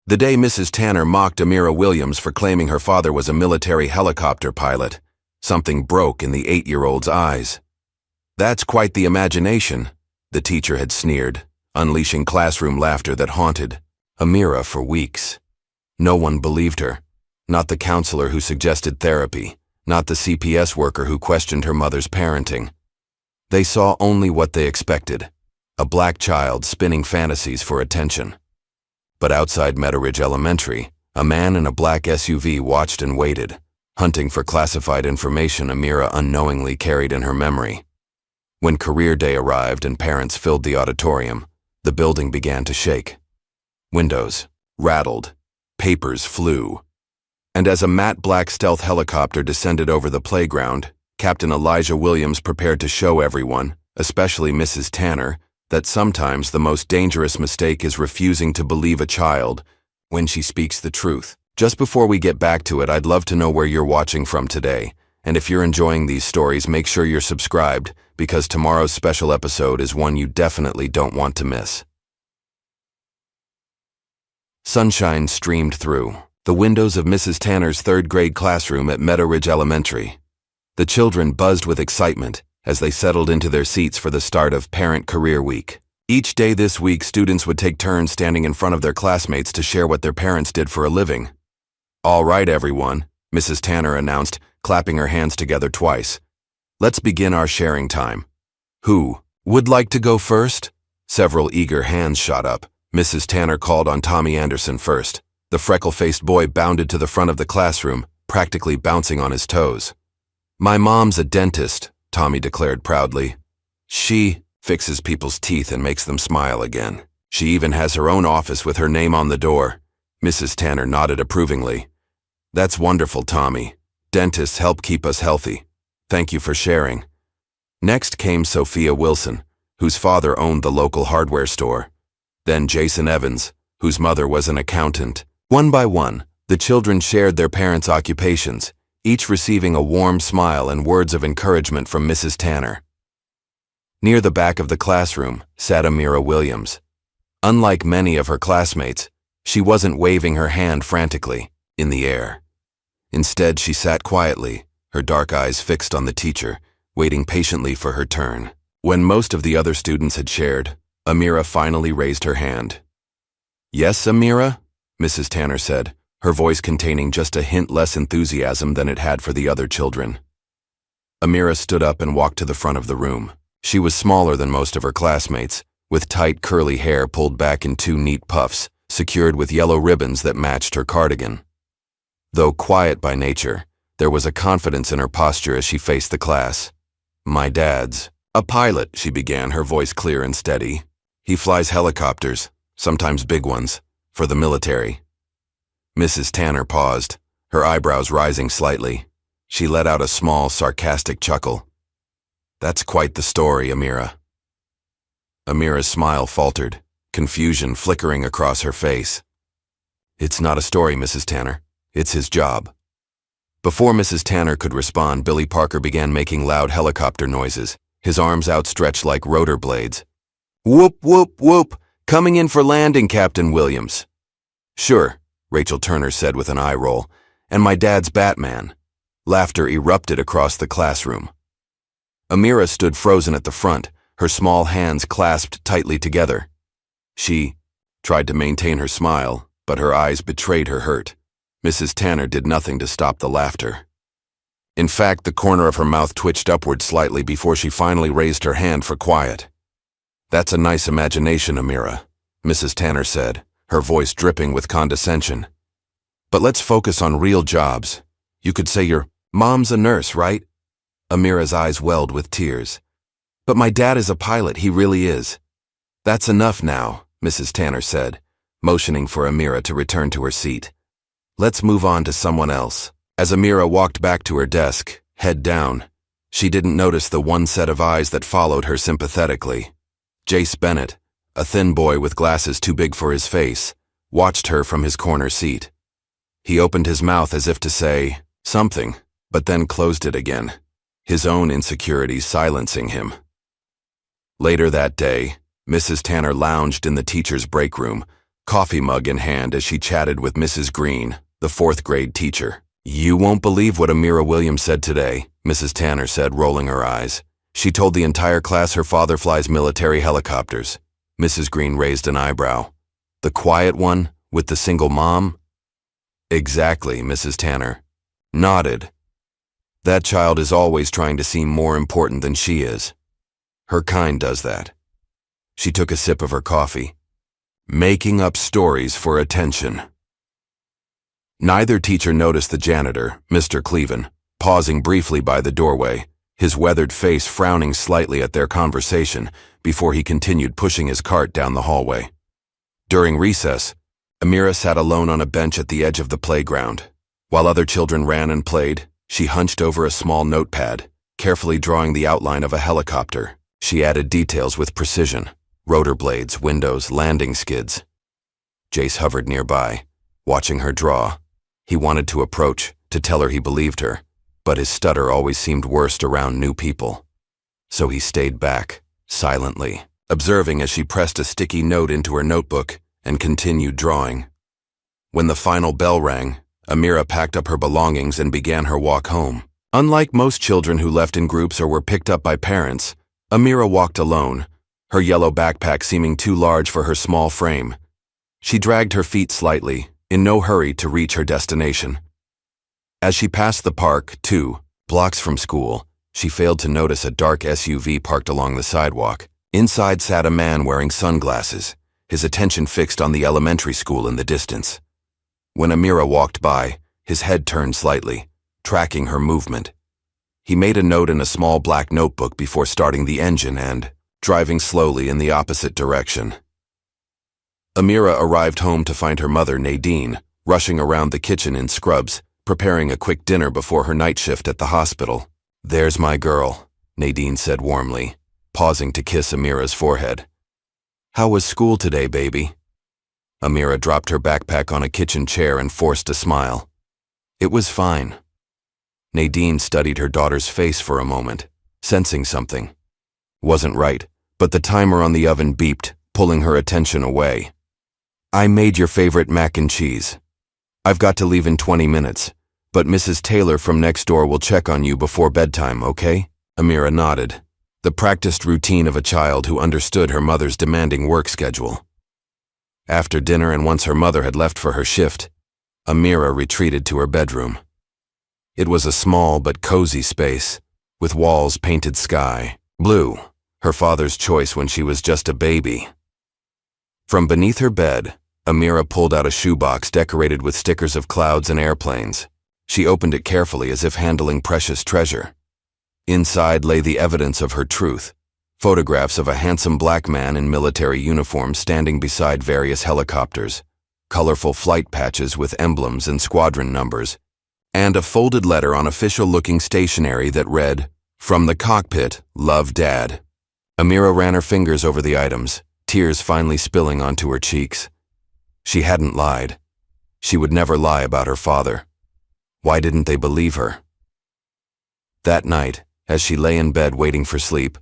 The day Mrs. Tanner mocked Amira Williams for claiming her father was a military helicopter pilot, something broke in the 8-year-old's eyes. "That's quite the imagination," the teacher had sneered, unleashing classroom laughter that haunted Amira for weeks. No one believed her. Not the counselor who suggested therapy, not the CPS worker who questioned her mother's parenting. They saw only what they expected, a black child spinning fantasies for attention. But outside Meadow Elementary, a man in a black SUV watched and waited, hunting for classified information Amira unknowingly carried in her memory. When career day arrived and parents filled the auditorium, the building began to shake. Windows rattled, papers flew. And as a matte black stealth helicopter descended over the playground, Captain Elijah Williams prepared to show everyone, especially Mrs. Tanner, that sometimes the most dangerous mistake is refusing to believe a child when she speaks the truth. Just before we get back to it, I'd love to know where you're watching from today. And if you're enjoying these stories, make sure you're subscribed, because tomorrow's special episode is one you definitely don't want to miss. Sunshine streamed through the windows of Mrs. Tanner's third-grade classroom at Meadow Ridge Elementary. The children buzzed with excitement as they settled into their seats for the start of Parent Career Week. Each day this week, students would take turns standing in front of their classmates to share what their parents did for a living. "All right, everyone," Mrs. Tanner announced, clapping her hands together twice. "Let's begin our sharing time. Who would like to go first?" Several eager hands shot up. Mrs. Tanner called on Tommy Anderson first. The freckle-faced boy bounded to the front of the classroom, practically bouncing on his toes. "My mom's a dentist," Tommy declared proudly. "She fixes people's teeth and makes them smile again. She even has her own office with her name on the door." Mrs. Tanner nodded approvingly. "That's wonderful, Tommy. Dentists help keep us healthy. Thank you for sharing." Next came Sophia Wilson, whose father owned the local hardware store. Then Jason Evans, whose mother was an accountant. One by one, the children shared their parents' occupations, each receiving a warm smile and words of encouragement from Mrs. Tanner. Near the back of the classroom sat Amira Williams. Unlike many of her classmates, she wasn't waving her hand frantically in the air. Instead, she sat quietly, her dark eyes fixed on the teacher, waiting patiently for her turn. When most of the other students had shared, Amira finally raised her hand. "Yes, Amira?" Mrs. Tanner said, her voice containing just a hint less enthusiasm than it had for the other children. Amira stood up and walked to the front of the room. She was smaller than most of her classmates, with tight curly hair pulled back in 2 neat puffs, secured with yellow ribbons that matched her cardigan. Though quiet by nature, there was a confidence in her posture as she faced the class. "My dad's a pilot," she began, her voice clear and steady. "He flies helicopters, sometimes big ones, for the military." Mrs. Tanner paused, her eyebrows rising slightly. She let out a small, sarcastic chuckle. "That's quite the story, Amira." Amira's smile faltered, confusion flickering across her face. "It's not a story, Mrs. Tanner. It's his job." Before Mrs. Tanner could respond, Billy Parker began making loud helicopter noises, his arms outstretched like rotor blades. "Whoop, whoop, whoop! Coming in for landing, Captain Williams." "Sure," Rachel Turner said with an eye roll. "And my dad's Batman." Laughter erupted across the classroom. Amira stood frozen at the front, her small hands clasped tightly together. She tried to maintain her smile, but her eyes betrayed her hurt. Mrs. Tanner did nothing to stop the laughter. In fact, the corner of her mouth twitched upward slightly before she finally raised her hand for quiet. "That's a nice imagination, Amira," Mrs. Tanner said, her voice dripping with condescension. "But let's focus on real jobs. You could say your mom's a nurse, right?" Amira's eyes welled with tears. "But my dad is a pilot, he really is." "That's enough now," Mrs. Tanner said, motioning for Amira to return to her seat. "Let's move on to someone else." As Amira walked back to her desk, head down, she didn't notice the one set of eyes that followed her sympathetically. Jace Bennett, a thin boy with glasses too big for his face, watched her from his corner seat. He opened his mouth as if to say something, but then closed it again, his own insecurities silencing him. Later that day, Mrs. Tanner lounged in the teacher's break room, coffee mug in hand as she chatted with Mrs. Green, the fourth-grade teacher. "You won't believe what Amira Williams said today," Mrs. Tanner said, rolling her eyes. "She told the entire class her father flies military helicopters." Mrs. Green raised an eyebrow. "The quiet one, with the single mom?" "Exactly," Mrs. Tanner nodded. "That child is always trying to seem more important than she is. Her kind does that." She took a sip of her coffee. "Making up stories for attention." Neither teacher noticed the janitor, Mr. Cleven, pausing briefly by the doorway, his weathered face frowning slightly at their conversation before he continued pushing his cart down the hallway. During recess, Amira sat alone on a bench at the edge of the playground. While other children ran and played, she hunched over a small notepad, carefully drawing the outline of a helicopter. She added details with precision: rotor blades, windows, landing skids. Jace hovered nearby, watching her draw. He wanted to approach, to tell her he believed her, but his stutter always seemed worst around new people. So he stayed back, silently, observing as she pressed a sticky note into her notebook and continued drawing. When the final bell rang, Amira packed up her belongings and began her walk home. Unlike most children who left in groups or were picked up by parents, Amira walked alone, her yellow backpack seeming too large for her small frame. She dragged her feet slightly, in no hurry to reach her destination. As she passed the park, 2 blocks from school, she failed to notice a dark SUV parked along the sidewalk. Inside sat a man wearing sunglasses, his attention fixed on the elementary school in the distance. When Amira walked by, his head turned slightly, tracking her movement. He made a note in a small black notebook before starting the engine and driving slowly in the opposite direction. Amira arrived home to find her mother, Nadine, rushing around the kitchen in scrubs, preparing a quick dinner before her night shift at the hospital. "There's my girl," Nadine said warmly, pausing to kiss Amira's forehead. "How was school today, baby?" Amira dropped her backpack on a kitchen chair and forced a smile. "It was fine." Nadine studied her daughter's face for a moment, sensing something. Wasn't right, but the timer on the oven beeped, pulling her attention away. "I made your favorite mac and cheese. I've got to leave in 20 minutes, but Mrs. Taylor from next door will check on you before bedtime, okay?" Amira nodded, the practiced routine of a child who understood her mother's demanding work schedule. After dinner and once her mother had left for her shift, Amira retreated to her bedroom. It was a small but cozy space, with walls painted sky blue, her father's choice when she was just a baby. From beneath her bed, Amira pulled out a shoebox decorated with stickers of clouds and airplanes. She opened it carefully as if handling precious treasure. Inside lay the evidence of her truth: photographs of a handsome black man in military uniform standing beside various helicopters, colorful flight patches with emblems and squadron numbers, and a folded letter on official-looking stationery that read, "From the cockpit, love, Dad." Amira ran her fingers over the items, tears finally spilling onto her cheeks. She hadn't lied. She would never lie about her father. Why didn't they believe her? That night, as she lay in bed waiting for sleep,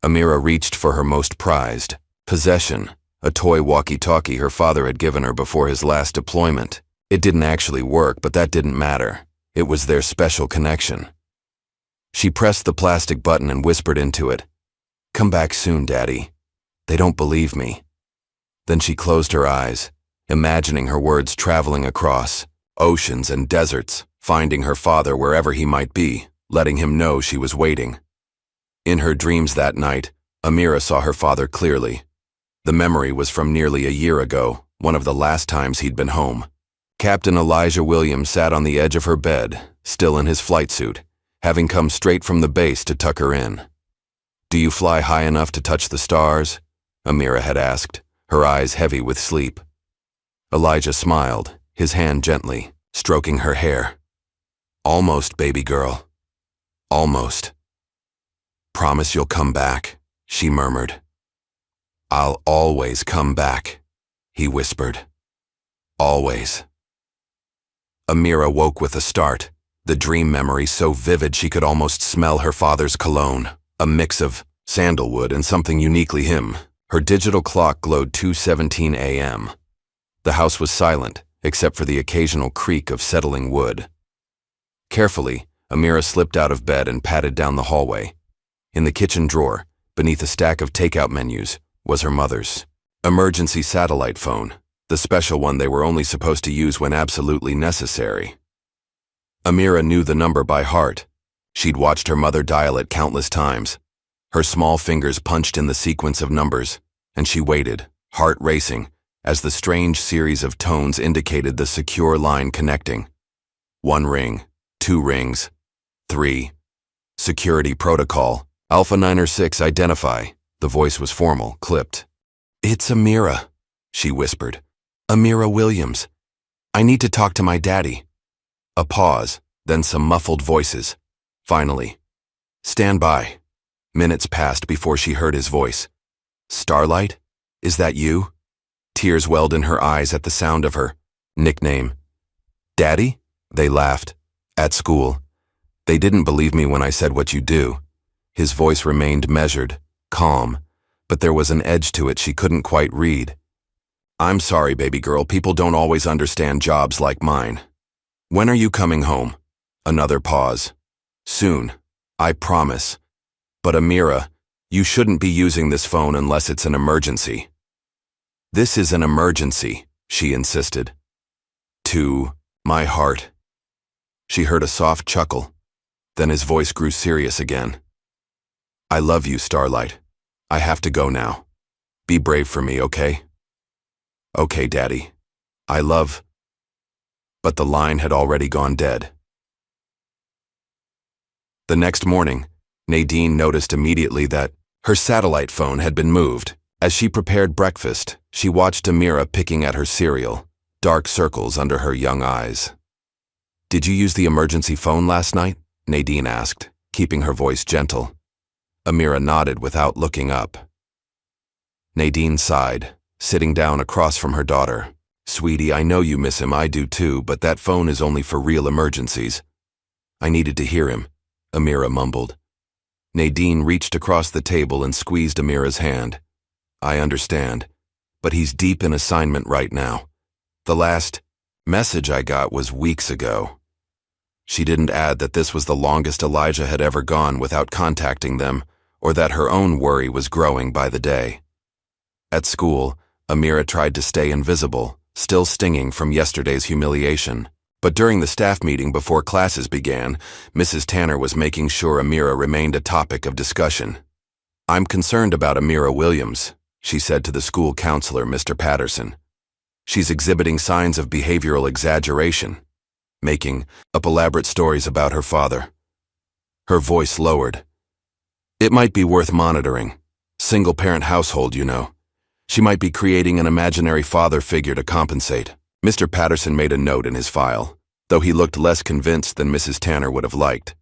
Amira reached for her most prized possession, a toy walkie-talkie her father had given her before his last deployment. It didn't actually work, but that didn't matter. It was their special connection. She pressed the plastic button and whispered into it, "Come back soon, Daddy. They don't believe me." Then she closed her eyes, imagining her words traveling across oceans and deserts, finding her father wherever he might be, letting him know she was waiting. In her dreams that night, Amira saw her father clearly. The memory was from nearly a year ago, one of the last times he'd been home. Captain Elijah Williams sat on the edge of her bed, still in his flight suit, having come straight from the base to tuck her in. "Do you fly high enough to touch the stars?" Amira had asked, her eyes heavy with sleep. Elijah smiled, his hand gently, stroking her hair. "Almost, baby girl. Almost." "Promise you'll come back," she murmured. "I'll always come back," he whispered. "Always." Amira woke with a start, the dream memory so vivid she could almost smell her father's cologne, a mix of sandalwood and something uniquely him. Her digital clock glowed 2:17 a.m. The house was silent, except for the occasional creak of settling wood. Carefully, Amira slipped out of bed and padded down the hallway. In the kitchen drawer, beneath a stack of takeout menus, was her mother's emergency satellite phone, the special one they were only supposed to use when absolutely necessary. Amira knew the number by heart. She'd watched her mother dial it countless times. Her small fingers punched in the sequence of numbers, and she waited, heart racing, as the strange series of tones indicated the secure line connecting. 1 ring, 2 rings, 3. Security protocol, Alpha 9 or 6 identify. The voice was formal, clipped. "It's Amira," she whispered. "Amira Williams. I need to talk to my daddy." A pause, then some muffled voices. Finally, "Stand by." Minutes passed before she heard his voice. "Starlight? Is that you?" Tears welled in her eyes at the sound of her nickname. "Daddy?" They laughed. "At school. They didn't believe me when I said what you do." His voice remained measured, calm, but there was an edge to it she couldn't quite read. "I'm sorry, baby girl, people don't always understand jobs like mine. When are you coming home?" Another pause. "Soon. I promise. But Amira, you shouldn't be using this phone unless it's an emergency." "This is an emergency," she insisted. "To my heart." She heard a soft chuckle. Then his voice grew serious again. "I love you, Starlight. I have to go now. Be brave for me, okay?" "Okay, Daddy. I love..." But the line had already gone dead. The next morning, Nadine noticed immediately that her satellite phone had been moved. As she prepared breakfast, she watched Amira picking at her cereal, dark circles under her young eyes. "Did you use the emergency phone last night?" Nadine asked, keeping her voice gentle. Amira nodded without looking up. Nadine sighed, sitting down across from her daughter. "Sweetie, I know you miss him, I do too, but that phone is only for real emergencies." "I needed to hear him," Amira mumbled. Nadine reached across the table and squeezed Amira's hand. "I understand, but he's deep in assignment right now. The last message I got was weeks ago." She didn't add that this was the longest Elijah had ever gone without contacting them, or that her own worry was growing by the day. At school, Amira tried to stay invisible, still stinging from yesterday's humiliation. But during the staff meeting before classes began, Mrs. Tanner was making sure Amira remained a topic of discussion. "I'm concerned about Amira Williams," she said to the school counselor, Mr. Patterson. "She's exhibiting signs of behavioral exaggeration, making up elaborate stories about her father." Her voice lowered. "It might be worth monitoring. Single-parent household, you know. She might be creating an imaginary father figure to compensate." Mr. Patterson made a note in his file, though he looked less convinced than Mrs. Tanner would have liked.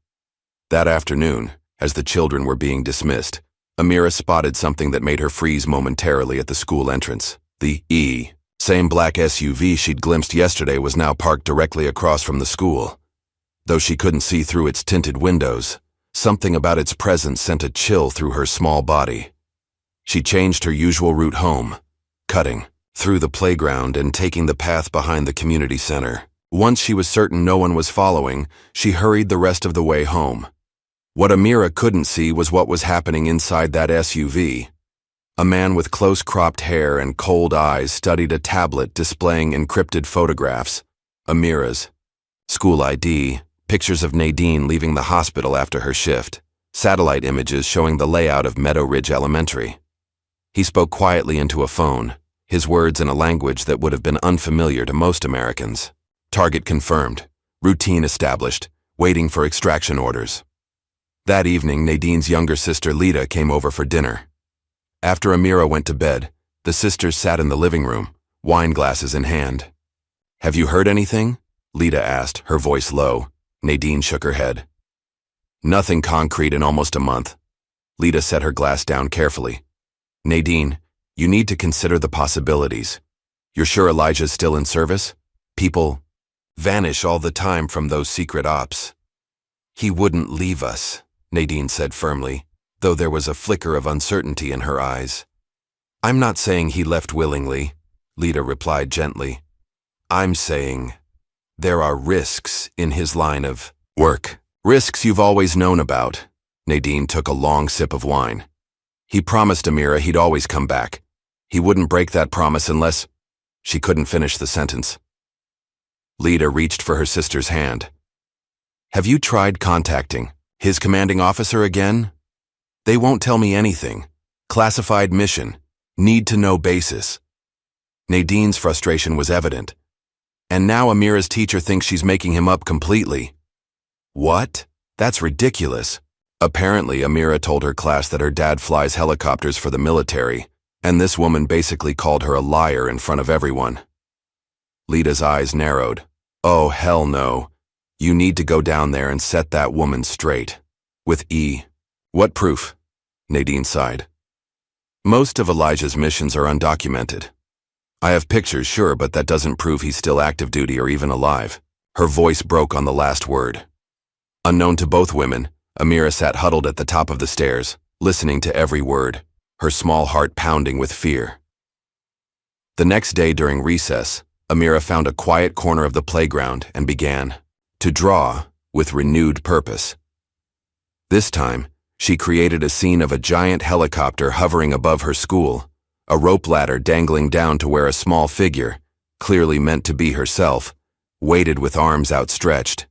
That afternoon, as the children were being dismissed, Amira spotted something that made her freeze momentarily at the school entrance. The same black SUV she'd glimpsed yesterday was now parked directly across from the school. Though she couldn't see through its tinted windows, something about its presence sent a chill through her small body. She changed her usual route home, cutting through the playground and taking the path behind the community center. Once she was certain no one was following, she hurried the rest of the way home. What Amira couldn't see was what was happening inside that SUV. A man with close-cropped hair and cold eyes studied a tablet displaying encrypted photographs. Amira's school ID, pictures of Nadine leaving the hospital after her shift, satellite images showing the layout of Meadow Ridge Elementary. He spoke quietly into a phone, his words in a language that would have been unfamiliar to most Americans. Target confirmed. Routine established. Waiting for extraction orders. That evening, Nadine's younger sister Lita came over for dinner. After Amira went to bed, the sisters sat in the living room, wine glasses in hand. "Have you heard anything?" Lita asked, her voice low. Nadine shook her head. "Nothing concrete in almost a month." Lita set her glass down carefully. "Nadine, you need to consider the possibilities. You're sure Elijah's still in service? People vanish all the time from those secret ops." "He wouldn't leave us," Nadine said firmly, though there was a flicker of uncertainty in her eyes. "I'm not saying he left willingly," Lita replied gently. I'm saying there are risks in his line of work. Risks you've always known about. Nadine took a long sip of wine. He promised Amira he'd always come back. He wouldn't break that promise unless... She couldn't finish the sentence. Lita reached for her sister's hand. Have you tried contacting his commanding officer again? They won't tell me anything. Classified mission. Need to know basis. Nadine's frustration was evident. And now Amira's teacher thinks she's making him up completely. What? That's ridiculous. Apparently, Amira told her class that her dad flies helicopters for the military, and this woman basically called her a liar in front of everyone. Lita's eyes narrowed. Oh, hell no. You need to go down there and set that woman straight. With E. What proof? Nadine sighed. Most of Elijah's missions are undocumented. I have pictures, sure, but that doesn't prove he's still active duty or even alive. Her voice broke on the last word. Unknown to both women, Amira sat huddled at the top of the stairs, listening to every word, her small heart pounding with fear. The next day during recess, Amira found a quiet corner of the playground and began to draw with renewed purpose. This time, she created a scene of a giant helicopter hovering above her school, a rope ladder dangling down to where a small figure, clearly meant to be herself, waited with arms outstretched.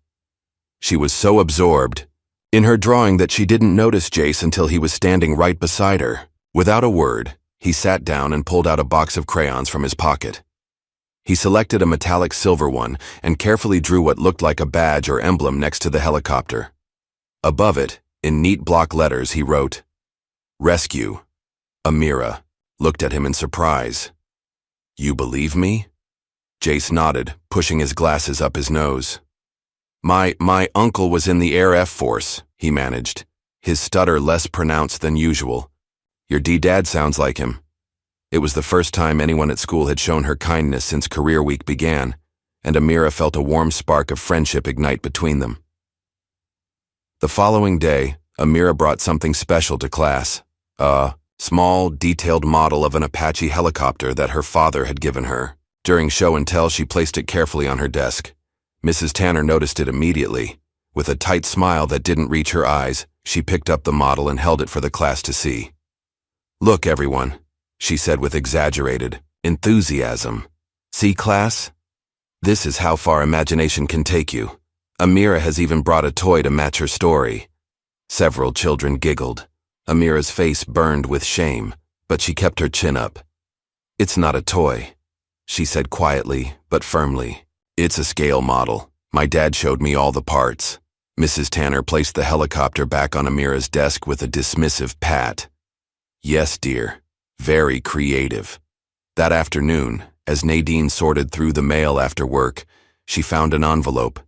She was so absorbed in her drawing that she didn't notice Jace until he was standing right beside her. Without a word, he sat down and pulled out a box of crayons from his pocket. He selected a metallic silver one and carefully drew what looked like a badge or emblem next to the helicopter. Above it, in neat block letters, he wrote, Rescue. Amira looked at him in surprise. You believe me? Jace nodded, pushing his glasses up his nose. My uncle was in the Air Force, he managed, his stutter less pronounced than usual. Your D-Dad sounds like him. It was the first time anyone at school had shown her kindness since career week began, and Amira felt a warm spark of friendship ignite between them. The following day, Amira brought something special to class, a small, detailed model of an Apache helicopter that her father had given her. During show and tell, she placed it carefully on her desk. Mrs. Tanner noticed it immediately. With a tight smile that didn't reach her eyes, she picked up the model and held it for the class to see. Look, everyone, she said with exaggerated enthusiasm. See, class? This is how far imagination can take you. Amira has even brought a toy to match her story. Several children giggled. Amira's face burned with shame, but she kept her chin up. It's not a toy, she said quietly but firmly. It's a scale model. My dad showed me all the parts. Mrs. Tanner placed the helicopter back on Amira's desk with a dismissive pat. Yes, dear. Very creative. That afternoon, as Nadine sorted through the mail after work, she found an envelope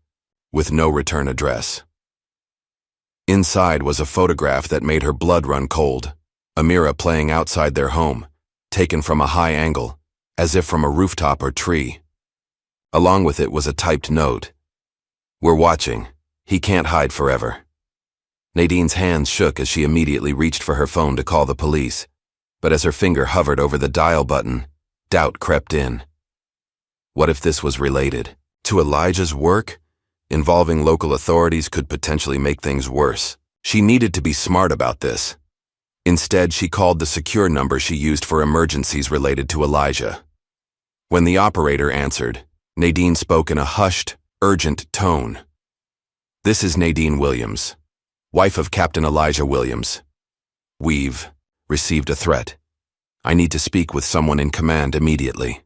with no return address. Inside was a photograph that made her blood run cold. Amira playing outside their home, taken from a high angle, as if from a rooftop or tree. Along with it was a typed note. We're watching. He can't hide forever. Nadine's hands shook as she immediately reached for her phone to call the police. But as her finger hovered over the dial button, doubt crept in. What if this was related to Elijah's work? Involving local authorities could potentially make things worse. She needed to be smart about this. Instead, she called the secure number she used for emergencies related to Elijah. When the operator answered, Nadine spoke in a hushed, urgent tone. This is Nadine Williams, wife of Captain Elijah Williams. We've received a threat. I need to speak with someone in command immediately.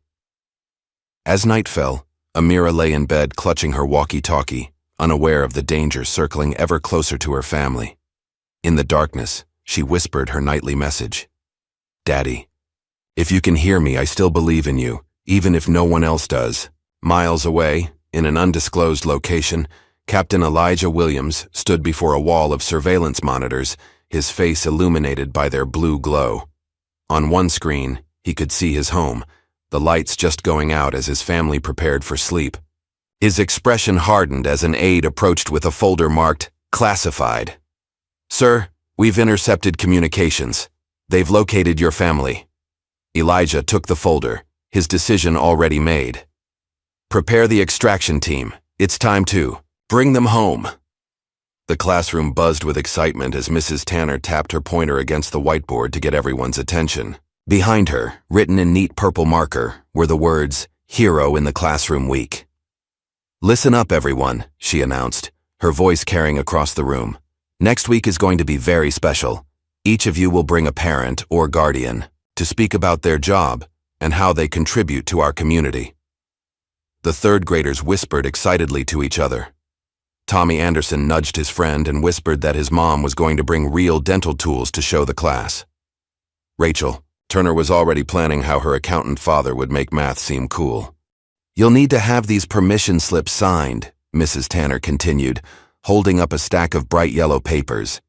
As night fell, Amira lay in bed clutching her walkie-talkie, unaware of the danger circling ever closer to her family. In the darkness, she whispered her nightly message. Daddy, if you can hear me, I still believe in you, even if no one else does. Miles away, in an undisclosed location, Captain Elijah Williams stood before a wall of surveillance monitors, his face illuminated by their blue glow. On one screen, he could see his home, the lights just going out as his family prepared for sleep. His expression hardened as an aide approached with a folder marked Classified. Sir, we've intercepted communications. They've located your family. Elijah took the folder, his decision already made. "Prepare the extraction team. It's time to bring them home." The classroom buzzed with excitement as Mrs. Tanner tapped her pointer against the whiteboard to get everyone's attention. Behind her, written in neat purple marker, were the words, "Hero in the Classroom Week." "Listen up, everyone," she announced, her voice carrying across the room. "Next week is going to be very special. Each of you will bring a parent or guardian to speak about their job and how they contribute to our community." The third graders whispered excitedly to each other. Tommy Anderson nudged his friend and whispered that his mom was going to bring real dental tools to show the class. Rachel, Turner was already planning how her accountant father would make math seem cool. "You'll need to have these permission slips signed," Mrs. Tanner continued, holding up a stack of bright yellow papers.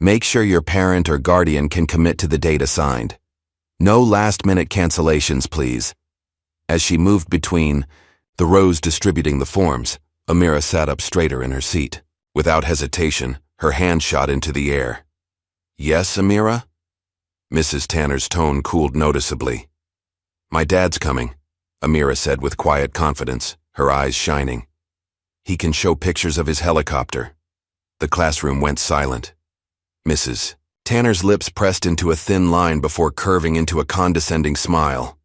"Make sure your parent or guardian can commit to the date assigned. No last-minute cancellations, please." As she moved between the rows distributing the forms, Amira sat up straighter in her seat. Without hesitation, her hand shot into the air. "Yes, Amira?" Mrs. Tanner's tone cooled noticeably. "My dad's coming," Amira said with quiet confidence, her eyes shining. "He can show pictures of his helicopter." The classroom went silent. Mrs. Tanner's lips pressed into a thin line before curving into a condescending smile.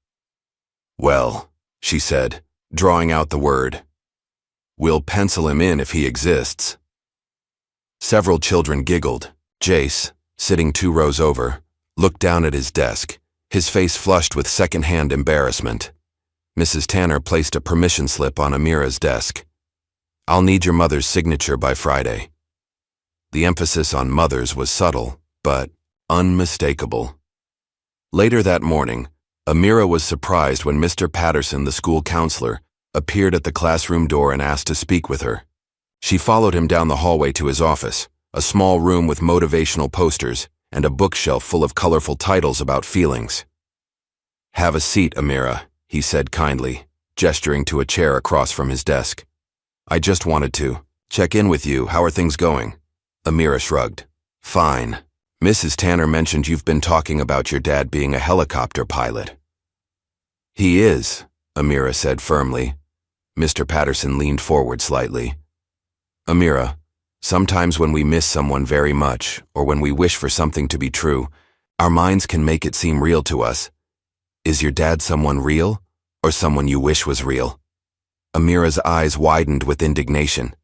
"Well," she said, drawing out the word, "we'll pencil him in if he exists." Several children giggled. Jace, sitting 2 rows over, looked down at his desk, his face flushed with second-hand embarrassment. Mrs. Tanner placed a permission slip on Amira's desk. "I'll need your mother's signature by Friday." The emphasis on mothers was subtle, but unmistakable. Later that morning, Amira was surprised when Mr. Patterson, the school counselor, appeared at the classroom door and asked to speak with her. She followed him down the hallway to his office, a small room with motivational posters and a bookshelf full of colorful titles about feelings. "Have a seat, Amira," he said kindly, gesturing to a chair across from his desk. "I just wanted to check in with you. How are things going?" Amira shrugged. "Fine. Mrs. Tanner mentioned you've been talking about your dad being a helicopter pilot." "He is," Amira said firmly. Mr. Patterson leaned forward slightly. "Amira, sometimes when we miss someone very much, or when we wish for something to be true, our minds can make it seem real to us. Is your dad someone real, or someone you wish was real?" Amira's eyes widened with indignation.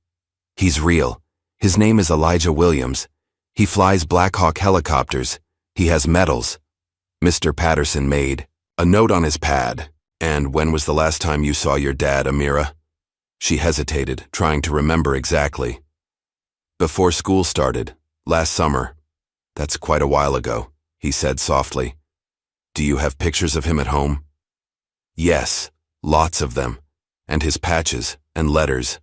"He's real. His name is Elijah Williams. He flies Black Hawk helicopters. He has medals." Mr. Patterson made a note on his pad. "And when was the last time you saw your dad, Amira?" She hesitated, trying to remember exactly. "Before school started, last summer." "That's quite a while ago," he said softly. "Do you have pictures of him at home?" "Yes, lots of them, and his patches and letters."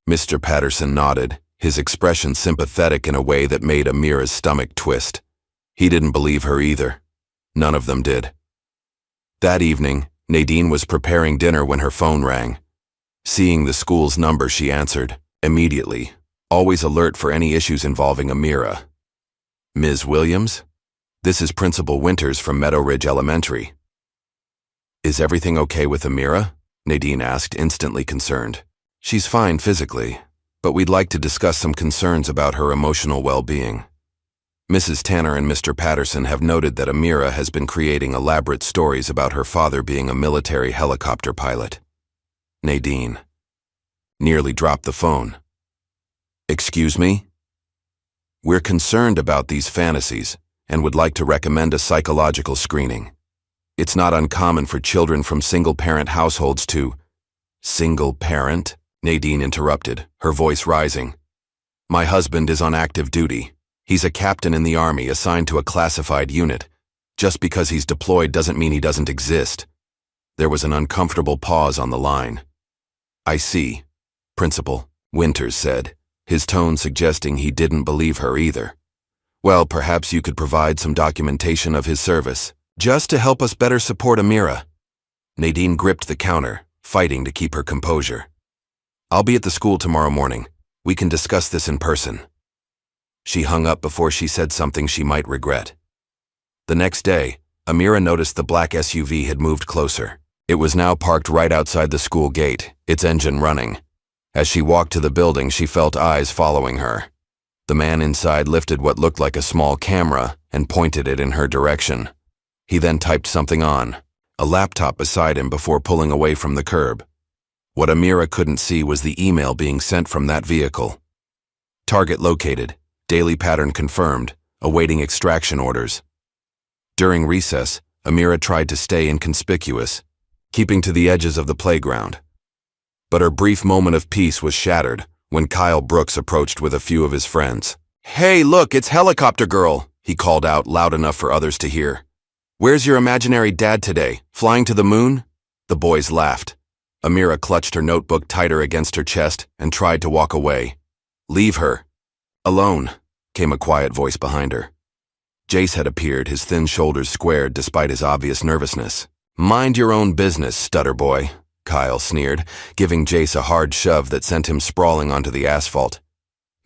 Mr. Patterson nodded, his expression sympathetic in a way that made Amira's stomach twist. He didn't believe her either. None of them did. That evening, Nadine was preparing dinner when her phone rang. Seeing the school's number, she answered, immediately, always alert for any issues involving Amira. "Ms. Williams? This is Principal Winters from Meadow Ridge Elementary." "Is everything okay with Amira?" Nadine asked, instantly concerned. "She's fine physically, but we'd like to discuss some concerns about her emotional well-being. Mrs. Tanner and Mr. Patterson have noted that Amira has been creating elaborate stories about her father being a military helicopter pilot." Nadine nearly dropped the phone. "Excuse me?" "We're concerned about these fantasies and would like to recommend a psychological screening. It's not uncommon for children from single-parent households to—" "Single-parent?" Nadine interrupted, her voice rising. "My husband is on active duty. He's a captain in the Army assigned to a classified unit. Just because he's deployed doesn't mean he doesn't exist." There was an uncomfortable pause on the line. "I see," Principal Winters said, his tone suggesting he didn't believe her either. "Well, perhaps you could provide some documentation of his service, just to help us better support Amira." Nadine gripped the counter, fighting to keep her composure. "I'll be at the school tomorrow morning. We can discuss this in person." She hung up before she said something she might regret. The next day, Amira noticed the black SUV had moved closer. It was now parked right outside the school gate, its engine running. As she walked to the building, she felt eyes following her. The man inside lifted what looked like a small camera and pointed it in her direction. He then typed something on a laptop beside him before pulling away from the curb. What Amira couldn't see was the email being sent from that vehicle. Target located, daily pattern confirmed, awaiting extraction orders. During recess, Amira tried to stay inconspicuous, keeping to the edges of the playground. But her brief moment of peace was shattered when Kyle Brooks approached with a few of his friends. "Hey, look, it's Helicopter Girl," he called out loud enough for others to hear. "Where's your imaginary dad today? Flying to the moon?" The boys laughed. Amira clutched her notebook tighter against her chest and tried to walk away. "Leave her." "Alone," came a quiet voice behind her. Jace had appeared, his thin shoulders squared despite his obvious nervousness. "Mind your own business, stutter boy," Kyle sneered, giving Jace a hard shove that sent him sprawling onto the asphalt.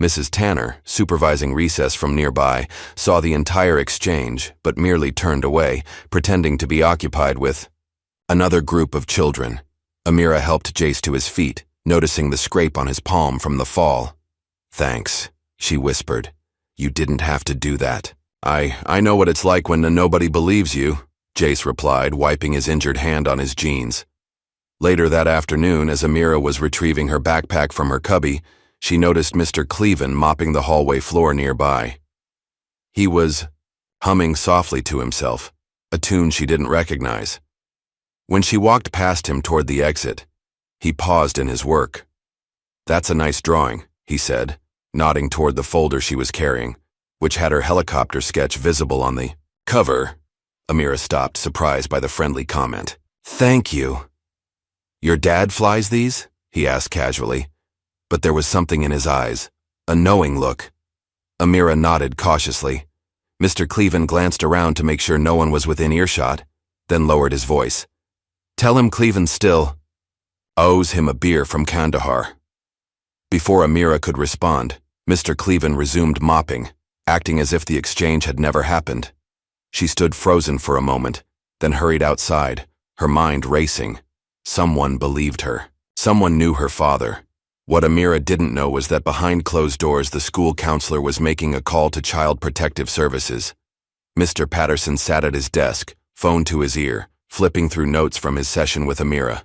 Mrs. Tanner, supervising recess from nearby, saw the entire exchange, but merely turned away, pretending to be occupied with another group of children. Amira helped Jace to his feet, noticing the scrape on his palm from the fall. "Thanks," she whispered. "You didn't have to do that." I know what it's like when nobody believes you," Jace replied, wiping his injured hand on his jeans. Later that afternoon, as Amira was retrieving her backpack from her cubby, she noticed Mr. Cleven mopping the hallway floor nearby. He was humming softly to himself, a tune she didn't recognize. When she walked past him toward the exit, he paused in his work. "That's a nice drawing," he said, nodding toward the folder she was carrying, which had her helicopter sketch visible on the cover. Amira stopped, surprised by the friendly comment. "Thank you." "Your dad flies these?" he asked casually. But there was something in his eyes, a knowing look. Amira nodded cautiously. Mr. Cleven glanced around to make sure no one was within earshot, then lowered his voice. "Tell him Cleven still owes him a beer from Kandahar." Before Amira could respond, Mr. Cleven resumed mopping, acting as if the exchange had never happened. She stood frozen for a moment, then hurried outside, her mind racing. Someone believed her. Someone knew her father. What Amira didn't know was that behind closed doors the school counselor was making a call to Child Protective Services. Mr. Patterson sat at his desk, phone to his ear, flipping through notes from his session with Amira.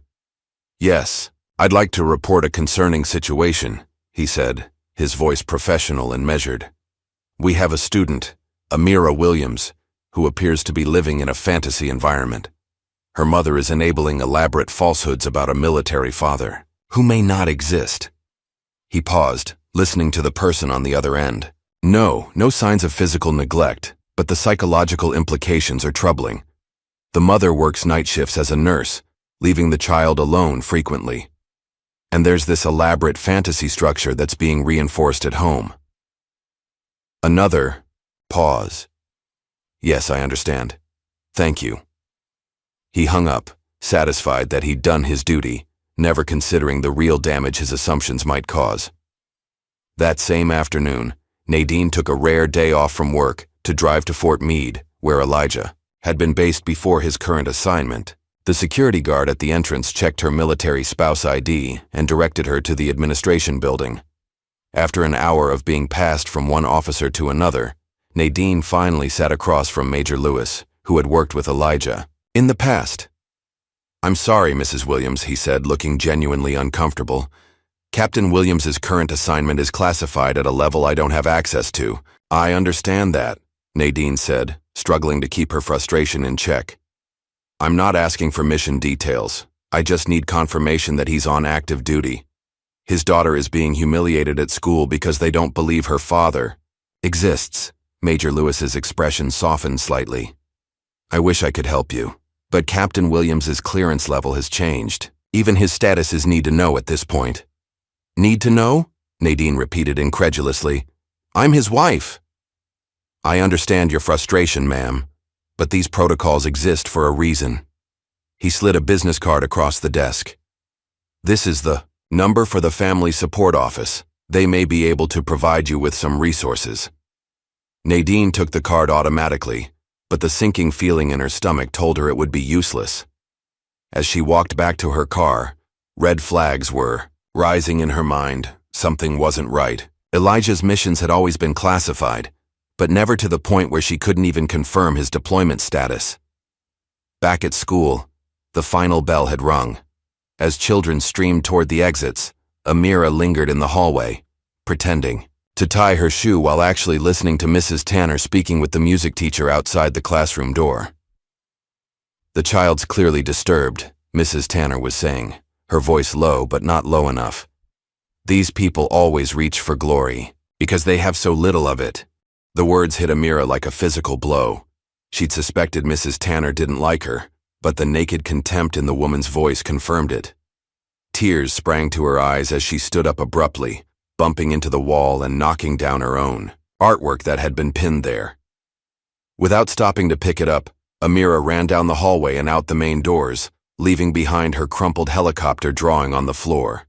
"Yes, I'd like to report a concerning situation," he said, his voice professional and measured. "We have a student, Amira Williams, who appears to be living in a fantasy environment. Her mother is enabling elaborate falsehoods about a military father, who may not exist." He paused, listening to the person on the other end. No signs of physical neglect, but the psychological implications are troubling. The mother works night shifts as a nurse, leaving the child alone frequently. And there's this elaborate fantasy structure that's being reinforced at home. Another pause. "Yes, I understand. Thank you." He hung up, satisfied that he'd done his duty, never considering the real damage his assumptions might cause. That same afternoon, Nadine took a rare day off from work to drive to Fort Meade, where Elijah had been based before his current assignment. The security guard at the entrance checked her military spouse ID and directed her to the administration building. After an hour of being passed from one officer to another, Nadine finally sat across from Major Lewis, who had worked with Elijah in the past. "I'm sorry, Mrs. Williams," he said, looking genuinely uncomfortable. "Captain Williams's current assignment is classified at a level I don't have access to." "I understand that," Nadine said, struggling to keep her frustration in check. "I'm not asking for mission details. I just need confirmation that he's on active duty. His daughter is being humiliated at school because they don't believe her father exists." Major Lewis's expression softened slightly. "I wish I could help you, but Captain Williams's clearance level has changed. Even his status is need to know at this point." "Need to know?" Nadine repeated incredulously. "I'm his wife." "I understand your frustration, ma'am, but these protocols exist for a reason." He slid a business card across the desk. "This is the number for the Family Support Office. They may be able to provide you with some resources." Nadine took the card automatically, but the sinking feeling in her stomach told her it would be useless. As she walked back to her car, red flags were rising in her mind. Something wasn't right. Elijah's missions had always been classified, but never to the point where she couldn't even confirm his deployment status. Back at school, the final bell had rung. As children streamed toward the exits, Amira lingered in the hallway, pretending to tie her shoe while actually listening to Mrs. Tanner speaking with the music teacher outside the classroom door. "The child's clearly disturbed," Mrs. Tanner was saying, her voice low but not low enough. "These people always reach for glory, because they have so little of it." The words hit Amira like a physical blow. She'd suspected Mrs. Tanner didn't like her, but the naked contempt in the woman's voice confirmed it. Tears sprang to her eyes as she stood up abruptly, bumping into the wall and knocking down her own artwork that had been pinned there. Without stopping to pick it up, Amira ran down the hallway and out the main doors, leaving behind her crumpled helicopter drawing on the floor.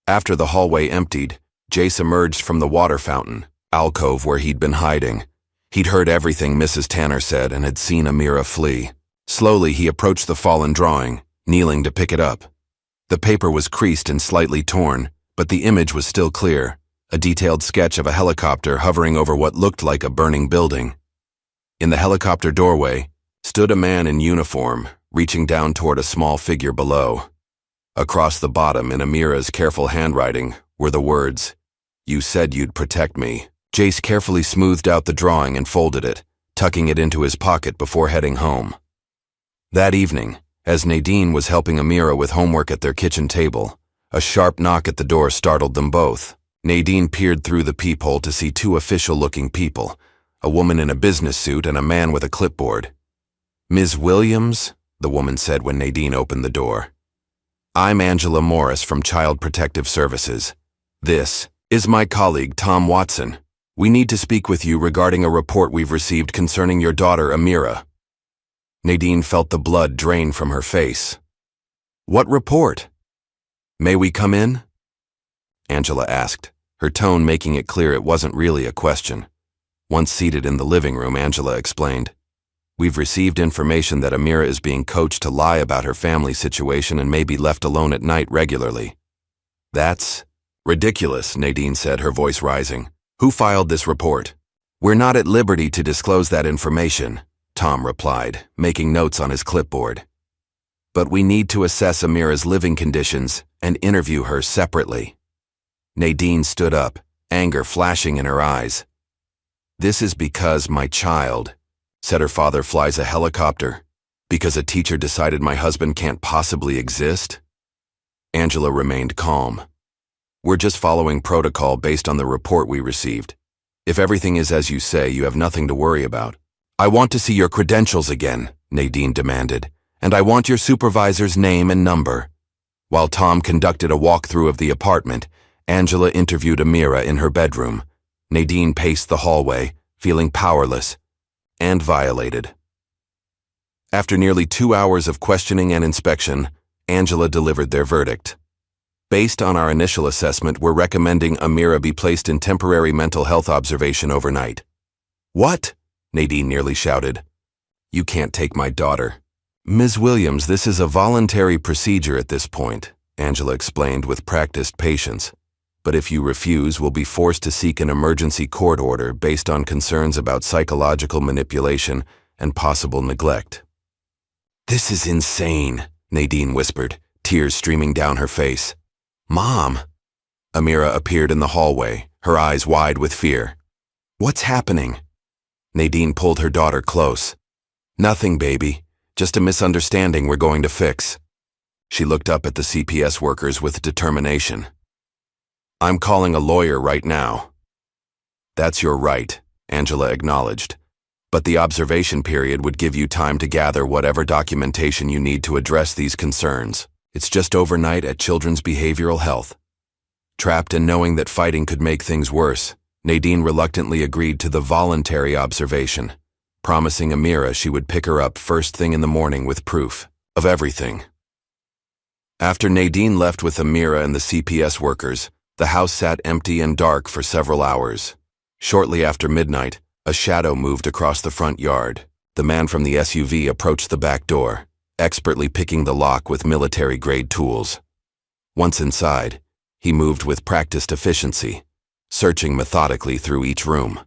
After the hallway emptied, Jace emerged from the water fountain alcove where he'd been hiding. He'd heard everything Mrs. Tanner said and had seen Amira flee. Slowly, he approached the fallen drawing, kneeling to pick it up. The paper was creased and slightly torn, but the image was still clear, a detailed sketch of a helicopter hovering over what looked like a burning building. In the helicopter doorway stood a man in uniform, reaching down toward a small figure below. Across the bottom, in Amira's careful handwriting, were the words, "You said you'd protect me." Jace carefully smoothed out the drawing and folded it, tucking it into his pocket before heading home. That evening, as Nadine was helping Amira with homework at their kitchen table, a sharp knock at the door startled them both. Nadine peered through the peephole to see two official-looking people, a woman in a business suit and a man with a clipboard. "Ms. Williams," the woman said when Nadine opened the door. "I'm Angela Morris from Child Protective Services. This is my colleague, Tom Watson. We need to speak with you regarding a report we've received concerning your daughter, Amira." Nadine felt the blood drain from her face. "What report?" "May we come in?" Angela asked, her tone making it clear it wasn't really a question. Once seated in the living room, Angela explained, "We've received information that Amira is being coached to lie about her family situation and may be left alone at night regularly." "That's ridiculous," Nadine said, her voice rising. "Who filed this report?" "We're not at liberty to disclose that information," Tom replied, making notes on his clipboard. "But we need to assess Amira's living conditions and interview her separately." Nadine stood up, anger flashing in her eyes. "This is because my child said her father flies a helicopter, because a teacher decided my husband can't possibly exist?" Angela remained calm. "We're just following protocol based on the report we received. If everything is as you say, you have nothing to worry about." "I want to see your credentials again," Nadine demanded, "and I want your supervisor's name and number." While Tom conducted a walkthrough of the apartment, Angela interviewed Amira in her bedroom. Nadine paced the hallway, feeling powerless and violated. After nearly 2 hours of questioning and inspection, Angela delivered their verdict. "Based on our initial assessment, we're recommending Amira be placed in temporary mental health observation overnight." "What?" Nadine nearly shouted. "You can't take my daughter." "Ms. Williams, this is a voluntary procedure at this point," Angela explained with practiced patience. "But if you refuse, we'll be forced to seek an emergency court order based on concerns about psychological manipulation and possible neglect." "This is insane," Nadine whispered, tears streaming down her face. "Mom!" Amira appeared in the hallway, her eyes wide with fear. "What's happening?" Nadine pulled her daughter close. "Nothing, baby. Just a misunderstanding we're going to fix." She looked up at the CPS workers with determination. "I'm calling a lawyer right now." "That's your right," Angela acknowledged. "But the observation period would give you time to gather whatever documentation you need to address these concerns. It's just overnight at Children's Behavioral Health." Trapped in knowing that fighting could make things worse, Nadine reluctantly agreed to the voluntary observation, promising Amira she would pick her up first thing in the morning with proof of everything. After Nadine left with Amira and the CPS workers, the house sat empty and dark for several hours. Shortly after midnight, a shadow moved across the front yard. The man from the SUV approached the back door. expertly picking the lock with military-grade tools. Once inside, he moved with practiced efficiency, searching methodically through each room.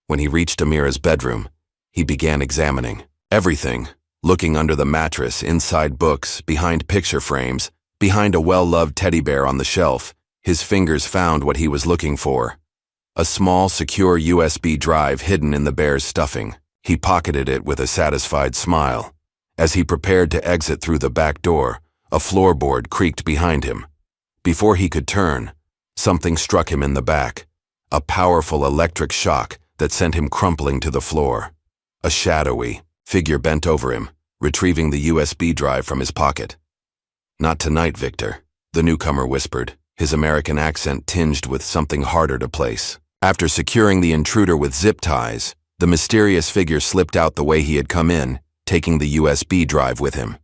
When he reached Amira's bedroom, he began examining everything, looking under the mattress, inside books, behind picture frames, behind a well-loved teddy bear on the shelf. His fingers found what he was looking for: a small, secure USB drive hidden in the bear's stuffing. He pocketed it with a satisfied smile. As he prepared to exit through the back door, a floorboard creaked behind him. Before he could turn, something struck him in the back, a powerful electric shock that sent him crumpling to the floor. A shadowy figure bent over him, retrieving the USB drive from his pocket. "Not tonight, Victor," the newcomer whispered, his American accent tinged with something harder to place. After securing the intruder with zip ties, the mysterious figure slipped out the way he had come in, taking the USB drive with him.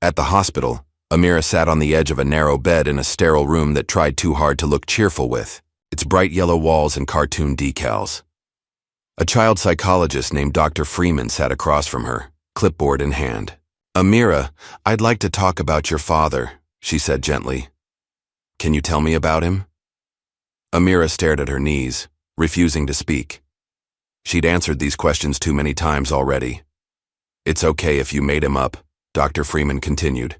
At the hospital, Amira sat on the edge of a narrow bed in a sterile room that tried too hard to look cheerful with its bright yellow walls and cartoon decals. A child psychologist named Dr. Freeman sat across from her, clipboard in hand. "Amira, I'd like to talk about your father," she said gently. "Can you tell me about him?" Amira stared at her knees, refusing to speak. She'd answered these questions too many times already. "It's okay if you made him up," Dr. Freeman continued.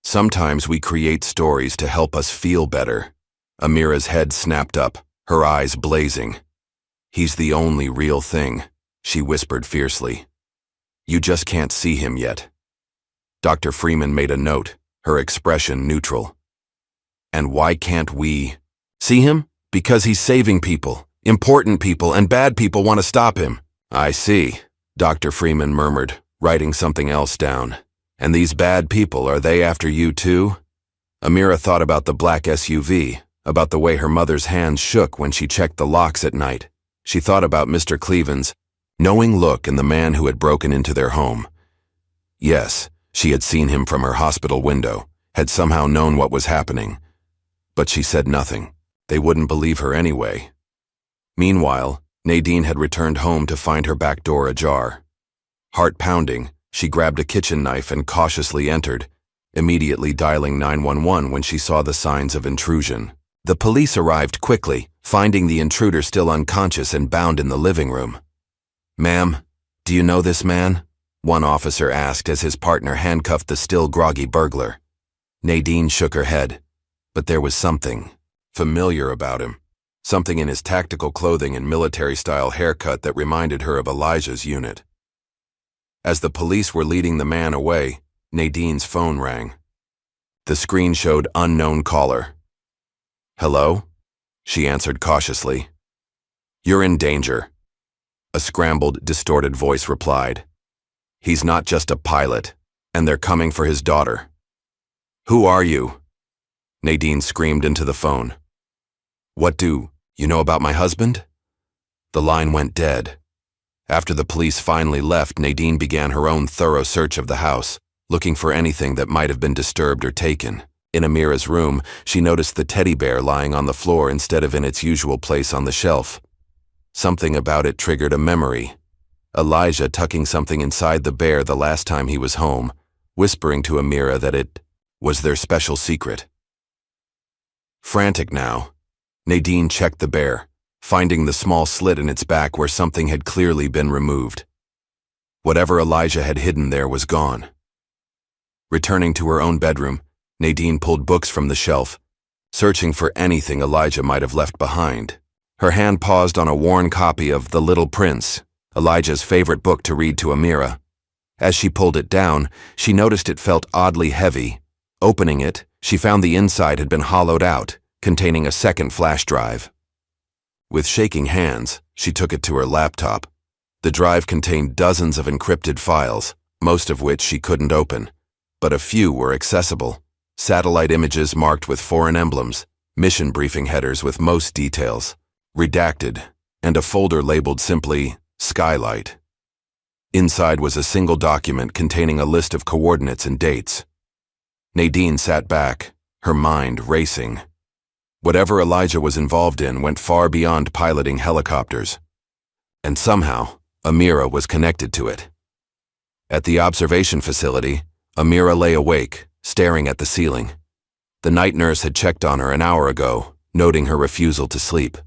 "Sometimes we create stories to help us feel better." Amira's head snapped up, her eyes blazing. "He's the only real thing," she whispered fiercely. "You just can't see him yet." Dr. Freeman made a note, her expression neutral. "And why can't we see him? Because he's saving people, important people, and bad people want to stop him." "I see," Dr. Freeman murmured, writing something else down. "And these bad people, are they after you too?" Amira thought about the black SUV, about the way her mother's hands shook when she checked the locks at night. She thought about Mr. Cleven's knowing look in the man who had broken into their home. Yes, she had seen him from her hospital window, had somehow known what was happening. But she said nothing. They wouldn't believe her anyway. Meanwhile, Nadine had returned home to find her back door ajar. Heart pounding, she grabbed a kitchen knife and cautiously entered, immediately dialing 911 when she saw the signs of intrusion. The police arrived quickly, finding the intruder still unconscious and bound in the living room. "Ma'am, do you know this man?" one officer asked as his partner handcuffed the still groggy burglar. Nadine shook her head, but there was something familiar about him, something in his tactical clothing and military-style haircut that reminded her of Elijah's unit. As the police were leading the man away, Nadine's phone rang. The screen showed unknown caller. "Hello?" she answered cautiously. "You're in danger," a scrambled, distorted voice replied. "He's not just a pilot, and they're coming for his daughter." "Who are you?" Nadine screamed into the phone. "What do you know about my husband?" The line went dead. After the police finally left, Nadine began her own thorough search of the house, looking for anything that might have been disturbed or taken. In Amira's room, she noticed the teddy bear lying on the floor instead of in its usual place on the shelf. Something about it triggered a memory. Elijah tucking something inside the bear the last time he was home, whispering to Amira that it was their special secret. Frantic now, Nadine checked the bear, finding the small slit in its back where something had clearly been removed. Whatever Elijah had hidden there was gone. Returning to her own bedroom, Nadine pulled books from the shelf, searching for anything Elijah might have left behind. Her hand paused on a worn copy of The Little Prince, Elijah's favorite book to read to Amira. As she pulled it down, she noticed it felt oddly heavy. Opening it, she found the inside had been hollowed out, containing a second flash drive. With shaking hands, she took it to her laptop. The drive contained dozens of encrypted files, most of which she couldn't open, but a few were accessible. Satellite images marked with foreign emblems, mission briefing headers with most details, redacted, and a folder labeled simply Skylight. Inside was a single document containing a list of coordinates and dates. Nadine sat back, her mind racing. Whatever Elijah was involved in went far beyond piloting helicopters. And somehow, Amira was connected to it. At the observation facility, Amira lay awake, staring at the ceiling. The night nurse had checked on her an hour ago, noting her refusal to sleep.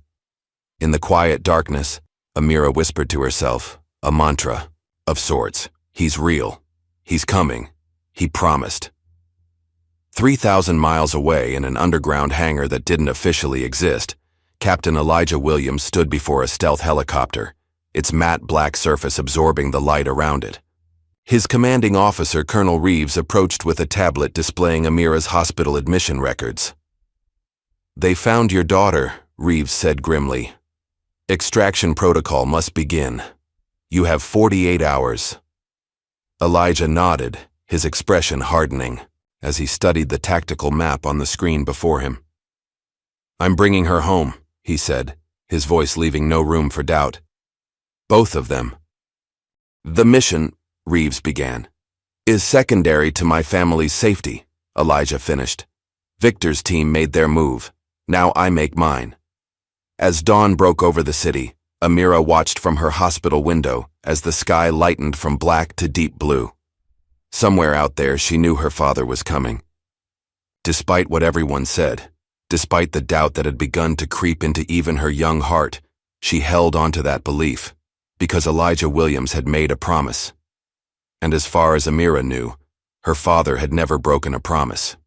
In the quiet darkness, Amira whispered to herself, a mantra, of sorts. He's real. He's coming. He promised. 3,000 miles away in an underground hangar that didn't officially exist, Captain Elijah Williams stood before a stealth helicopter, its matte black surface absorbing the light around it. His commanding officer, Colonel Reeves, approached with a tablet displaying Amira's hospital admission records. "They found your daughter," Reeves said grimly. "Extraction protocol must begin. You have 48 hours. Elijah nodded, his expression hardening, as he studied the tactical map on the screen before him. "I'm bringing her home," he said, his voice leaving no room for doubt. "Both of them." "The mission," Reeves began, "is secondary to my family's safety," Elijah finished. "Victor's team made their move. Now I make mine." As dawn broke over the city, Amira watched from her hospital window as the sky lightened from black to deep blue. Somewhere out there, she knew her father was coming. Despite what everyone said, despite the doubt that had begun to creep into even her young heart, she held on to that belief, because Elijah Williams had made a promise. And as far as Amira knew, her father had never broken a promise.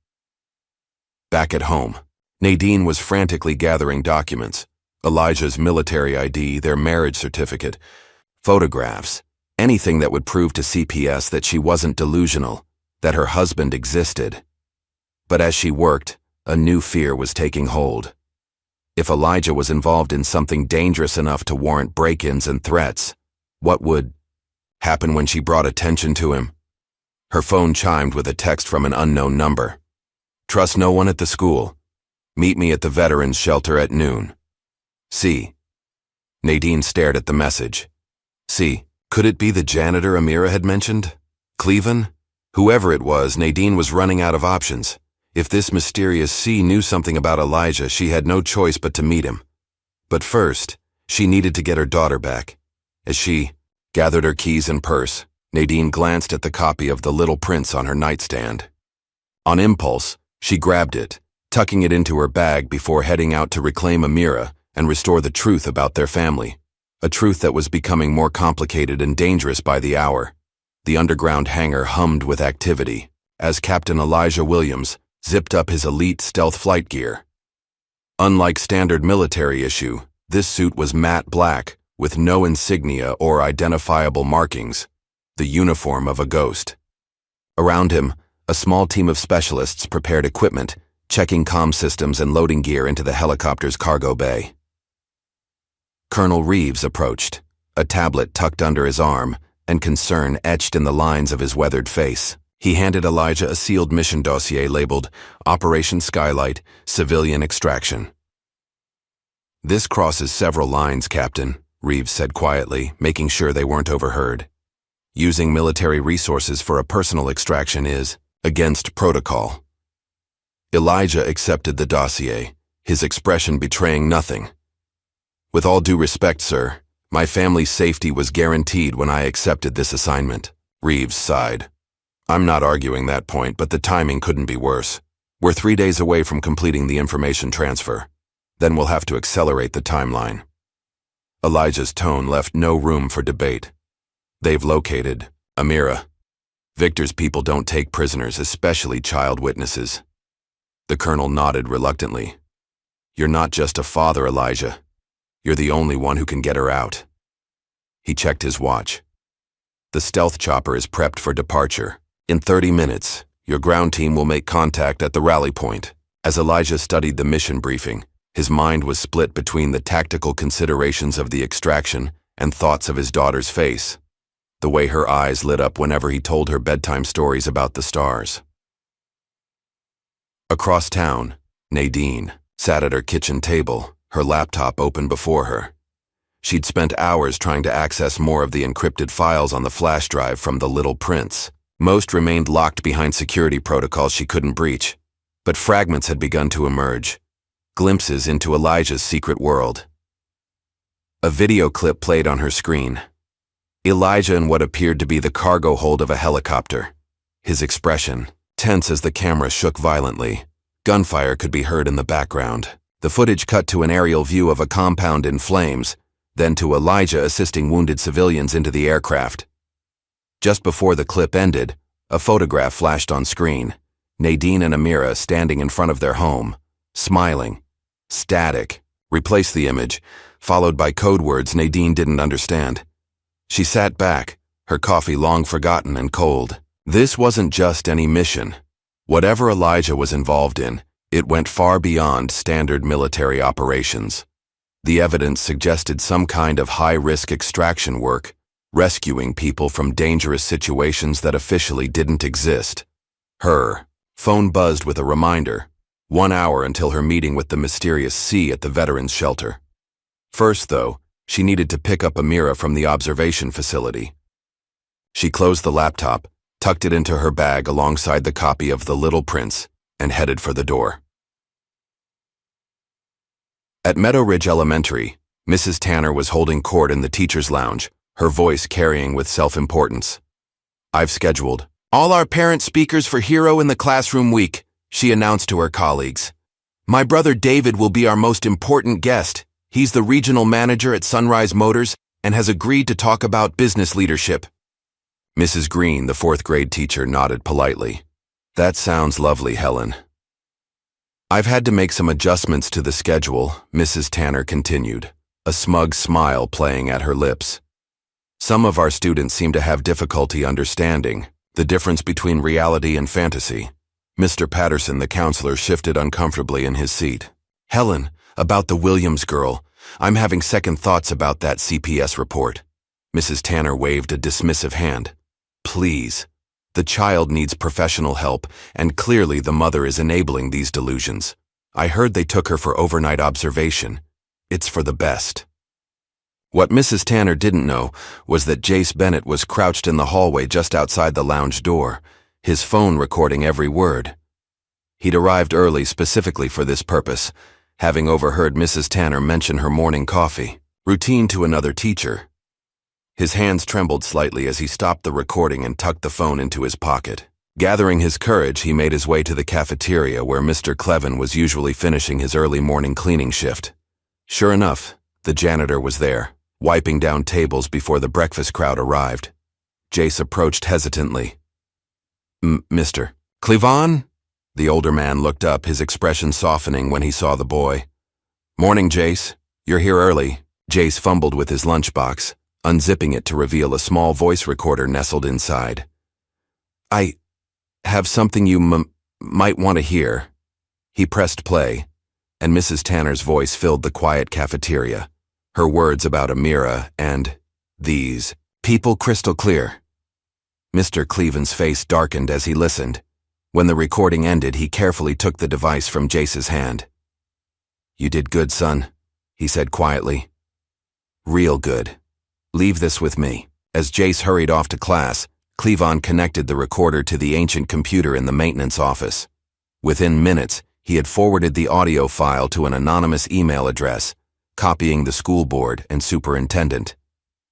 Back at home, Nadine was frantically gathering documents: Elijah's military ID, their marriage certificate, photographs, anything that would prove to CPS that she wasn't delusional, that her husband existed. But as she worked, a new fear was taking hold. If Elijah was involved in something dangerous enough to warrant break-ins and threats, what would happen when she brought attention to him? Her phone chimed with a text from an unknown number. "Trust no one at the school. Meet me at the veterans shelter at noon. C." Nadine stared at the message. C. Could it be the janitor Amira had mentioned? Cleven? Whoever it was, Nadine was running out of options. If this mysterious C knew something about Elijah, she had no choice but to meet him. But first, she needed to get her daughter back. As she gathered her keys and purse, Nadine glanced at the copy of The Little Prince on her nightstand. On impulse, she grabbed it, tucking it into her bag before heading out to reclaim Amira and restore the truth about their family, a truth that was becoming more complicated and dangerous by the hour. The underground hangar hummed with activity as Captain Elijah Williams zipped up his elite stealth flight gear. Unlike standard military issue, this suit was matte black with no insignia or identifiable markings, the uniform of a ghost. Around him, a small team of specialists prepared equipment, checking comm systems and loading gear into the helicopter's cargo bay. Colonel Reeves approached, a tablet tucked under his arm and concern etched in the lines of his weathered face. He handed Elijah a sealed mission dossier labeled Operation Skylight, Civilian Extraction. "This crosses several lines, Captain," Reeves said quietly, making sure they weren't overheard. "Using military resources for a personal extraction is against protocol." Elijah accepted the dossier, his expression betraying nothing. "With all due respect, sir, my family's safety was guaranteed when I accepted this assignment," Reeves sighed. "I'm not arguing that point, but the timing couldn't be worse. We're 3 days away from completing the information transfer. Then we'll have to accelerate the timeline." Elijah's tone left no room for debate. "They've located Amira. Victor's people don't take prisoners, especially child witnesses." The colonel nodded reluctantly. "You're not just a father, Elijah. You're the only one who can get her out." He checked his watch. "The stealth chopper is prepped for departure. In 30 minutes, your ground team will make contact at the rally point." As Elijah studied the mission briefing, his mind was split between the tactical considerations of the extraction and thoughts of his daughter's face, the way her eyes lit up whenever he told her bedtime stories about the stars. Across town, Nadine sat at her kitchen table, her laptop open before her. She'd spent hours trying to access more of the encrypted files on the flash drive from The Little Prince. Most remained locked behind security protocols she couldn't breach, but fragments had begun to emerge, glimpses into Elijah's secret world. A video clip played on her screen. Elijah in what appeared to be the cargo hold of a helicopter. His expression, tense as the camera shook violently. Gunfire could be heard in the background. The footage cut to an aerial view of a compound in flames, then to Elijah assisting wounded civilians into the aircraft. Just before the clip ended, a photograph flashed on screen. Nadine and Amira standing in front of their home, smiling. Static. Replaced the image, followed by code words Nadine didn't understand. She sat back, her coffee long forgotten and cold. This wasn't just any mission. Whatever Elijah was involved in, it went far beyond standard military operations. The evidence suggested some kind of high-risk extraction work, rescuing people from dangerous situations that officially didn't exist. Her phone buzzed with a reminder, 1 hour until her meeting with the mysterious C at the veterans' shelter. First, though, she needed to pick up Amira from the observation facility. She closed the laptop, tucked it into her bag alongside the copy of The Little Prince, and headed for the door. At Meadow Ridge Elementary, Mrs. Tanner was holding court in the teacher's lounge, her voice carrying with self-importance. "I've scheduled all our parent speakers for Hero in the Classroom week," she announced to her colleagues. "My brother David will be our most important guest. He's the regional manager at Sunrise Motors and has agreed to talk about business leadership." Mrs. Green, the fourth-grade teacher, nodded politely. "That sounds lovely, Helen." "I've had to make some adjustments to the schedule," Mrs. Tanner continued, a smug smile playing at her lips. "Some of our students seem to have difficulty understanding the difference between reality and fantasy." Mr. Patterson, the counselor, shifted uncomfortably in his seat. "Helen, about the Williams girl, I'm having second thoughts about that CPS report." Mrs. Tanner waved a dismissive hand. "Please. The child needs professional help, and clearly the mother is enabling these delusions. I heard they took her for overnight observation. It's for the best." What Mrs. Tanner didn't know was that Jace Bennett was crouched in the hallway just outside the lounge door, his phone recording every word. He'd arrived early specifically for this purpose, having overheard Mrs. Tanner mention her morning coffee, routine to another teacher. His hands trembled slightly as he stopped the recording and tucked the phone into his pocket. Gathering his courage, he made his way to the cafeteria where Mr. Clevin was usually finishing his early morning cleaning shift. Sure enough, the janitor was there, wiping down tables before the breakfast crowd arrived. Jace approached hesitantly. "Mr. Cleavon?" The older man looked up, his expression softening when he saw the boy. "Morning, Jace. You're here early." Jace fumbled with his lunchbox, unzipping it to reveal a small voice recorder nestled inside. "I have something you might want to hear." He pressed play, and Mrs. Tanner's voice filled the quiet cafeteria, her words about Amira and these people crystal clear. Mr. Cleven's face darkened as he listened. When the recording ended, he carefully took the device from Jace's hand. "You did good, son," he said quietly. "Real good. Leave this with me." As Jace hurried off to class, Cleavon connected the recorder to the ancient computer in the maintenance office. Within minutes, he had forwarded the audio file to an anonymous email address, copying the school board and superintendent.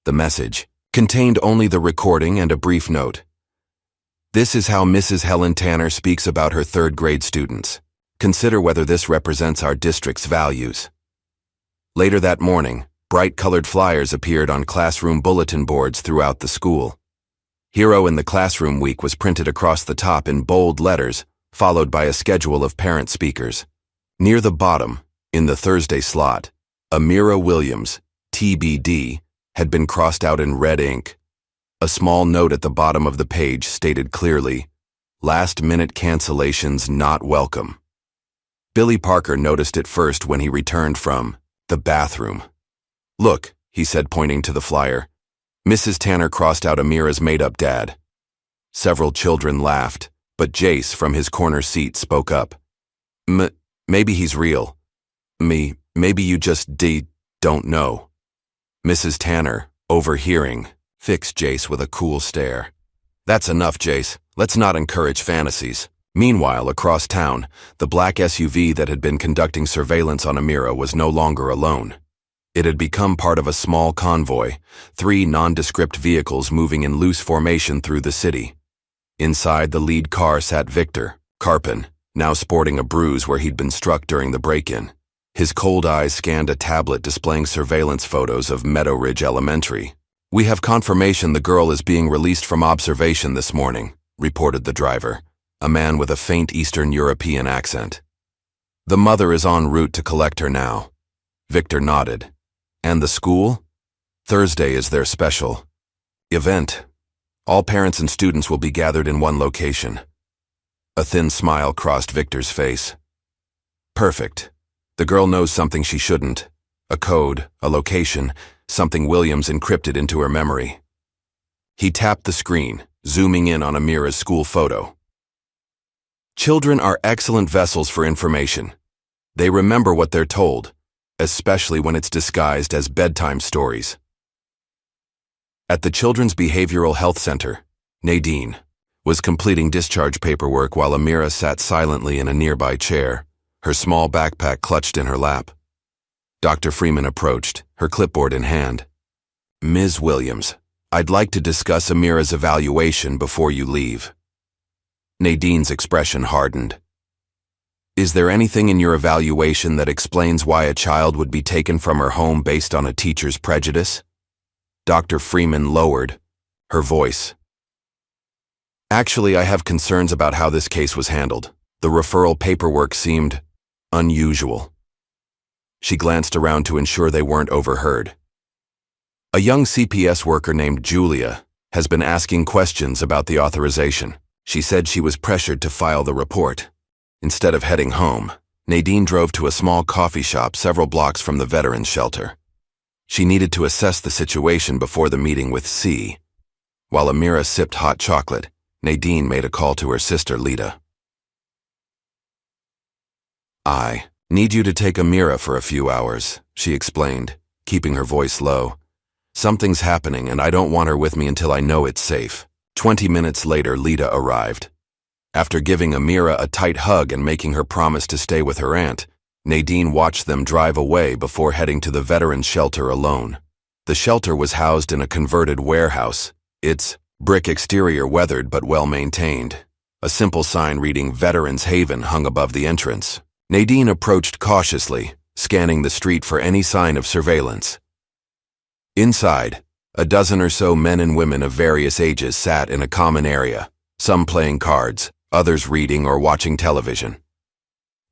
The message contained only the recording and a brief note. "This is how Mrs. Helen Tanner speaks about her third-grade students. Consider whether this represents our district's values." Later that morning, bright-colored flyers appeared on classroom bulletin boards throughout the school. Hero in the Classroom week was printed across the top in bold letters, followed by a schedule of parent speakers. Near the bottom, in the Thursday slot, Amira Williams, TBD, had been crossed out in red ink. A small note at the bottom of the page stated clearly, "Last-minute cancellations not welcome." Billy Parker noticed it first when he returned from the bathroom. "Look," he said, pointing to the flyer. Mrs. Tanner crossed out Amira's made-up dad. Several children laughed, but Jace, from his corner seat, spoke up. Maybe he's real. Maybe you just don't know." Mrs. Tanner, overhearing, fixed Jace with a cool stare. "That's enough, Jace. Let's not encourage fantasies." Meanwhile, across town, the black SUV that had been conducting surveillance on Amira was no longer alone. It had become part of a small convoy, 3 nondescript vehicles moving in loose formation through the city. Inside the lead car sat Victor Karpin, now sporting a bruise where he'd been struck during the break-in. His cold eyes scanned a tablet displaying surveillance photos of Meadow Ridge Elementary. "We have confirmation the girl is being released from observation this morning," reported the driver, a man with a faint Eastern European accent. "The mother is en route to collect her now." Victor nodded. "And the school? Thursday is their special event. All parents and students will be gathered in one location." A thin smile crossed Victor's face. "Perfect. The girl knows something she shouldn't. A code, a location, something Williams encrypted into her memory." He tapped the screen, zooming in on Amira's school photo. Children are excellent vessels for information. They remember what they're told, especially when it's disguised as bedtime stories. At the Children's Behavioral Health Center, Nadine was completing discharge paperwork while Amira sat silently in a nearby chair, her small backpack clutched in her lap. Dr. Freeman approached, her clipboard in hand. "Ms. Williams, I'd like to discuss Amira's evaluation before you leave." Nadine's expression hardened. "Is there anything in your evaluation that explains why a child would be taken from her home based on a teacher's prejudice?" Dr. Freeman lowered her voice. "Actually, I have concerns about how this case was handled. The referral paperwork seemed unusual." She glanced around to ensure they weren't overheard. "A young CPS worker named Julia has been asking questions about the authorization. She said she was pressured to file the report." Instead of heading home, Nadine drove to a small coffee shop several blocks from the veterans' shelter. She needed to assess the situation before the meeting with C. While Amira sipped hot chocolate, Nadine made a call to her sister Lita. "I need you to take Amira for a few hours," she explained, keeping her voice low. "Something's happening and I don't want her with me until I know it's safe." 20 minutes later, Lita arrived. After giving Amira a tight hug and making her promise to stay with her aunt, Nadine watched them drive away before heading to the veterans' shelter alone. The shelter was housed in a converted warehouse, its brick exterior weathered but well-maintained. A simple sign reading Veterans Haven hung above the entrance. Nadine approached cautiously, scanning the street for any sign of surveillance. Inside, a dozen or so men and women of various ages sat in a common area, some playing cards, others reading or watching television.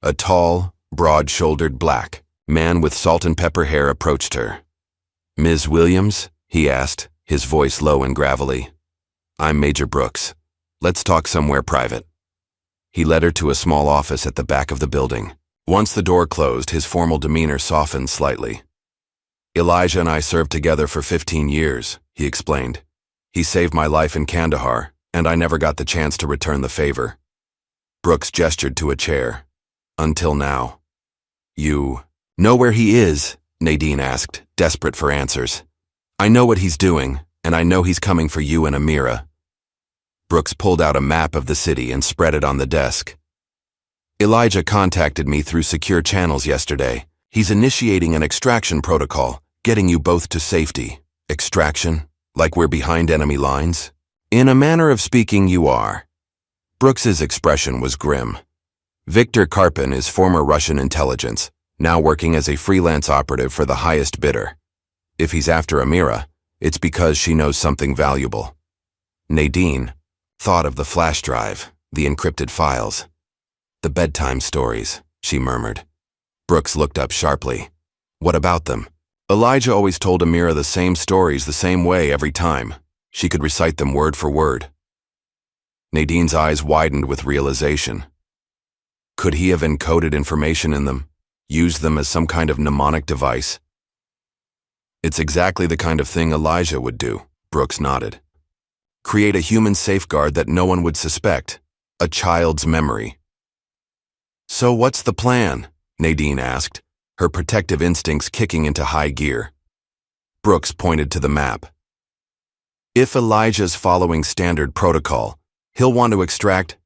A tall, broad-shouldered black man with salt and pepper hair approached her. "Ms. Williams?" he asked, his voice low and gravelly. "I'm Major Brooks. Let's talk somewhere private." He led her to a small office at the back of the building. Once the door closed, his formal demeanor softened slightly. "Elijah and I served together for 15 years, he explained. "He saved my life in Kandahar, and I never got the chance to return the favor." Brooks gestured to a chair. "Until now." "You know where he is?" Nadine asked, desperate for answers. "I know what he's doing, and I know he's coming for you and Amira." Brooks pulled out a map of the city and spread it on the desk. "Elijah contacted me through secure channels yesterday. He's initiating an extraction protocol, getting you both to safety." "Extraction? Like we're behind enemy lines?" "In a manner of speaking, you are." Brooks's expression was grim. Victor Karpin is former Russian intelligence, now working as a freelance operative for the highest bidder. If he's after Amira, it's because she knows something valuable. Nadine thought of the flash drive, the encrypted files. "The bedtime stories," she murmured. Brooks looked up sharply. "What about them?" "Elijah always told Amira the same stories the same way every time. She could recite them word for word." Nadine's eyes widened with realization. Could he have encoded information in them, used them as some kind of mnemonic device? "It's exactly the kind of thing Elijah would do," Brooks nodded. "Create a human safeguard that no one would suspect, a child's memory." "So what's the plan?" Nadine asked, her protective instincts kicking into high gear. Brooks pointed to the map. "If Elijah's following standard protocol, he'll want to extract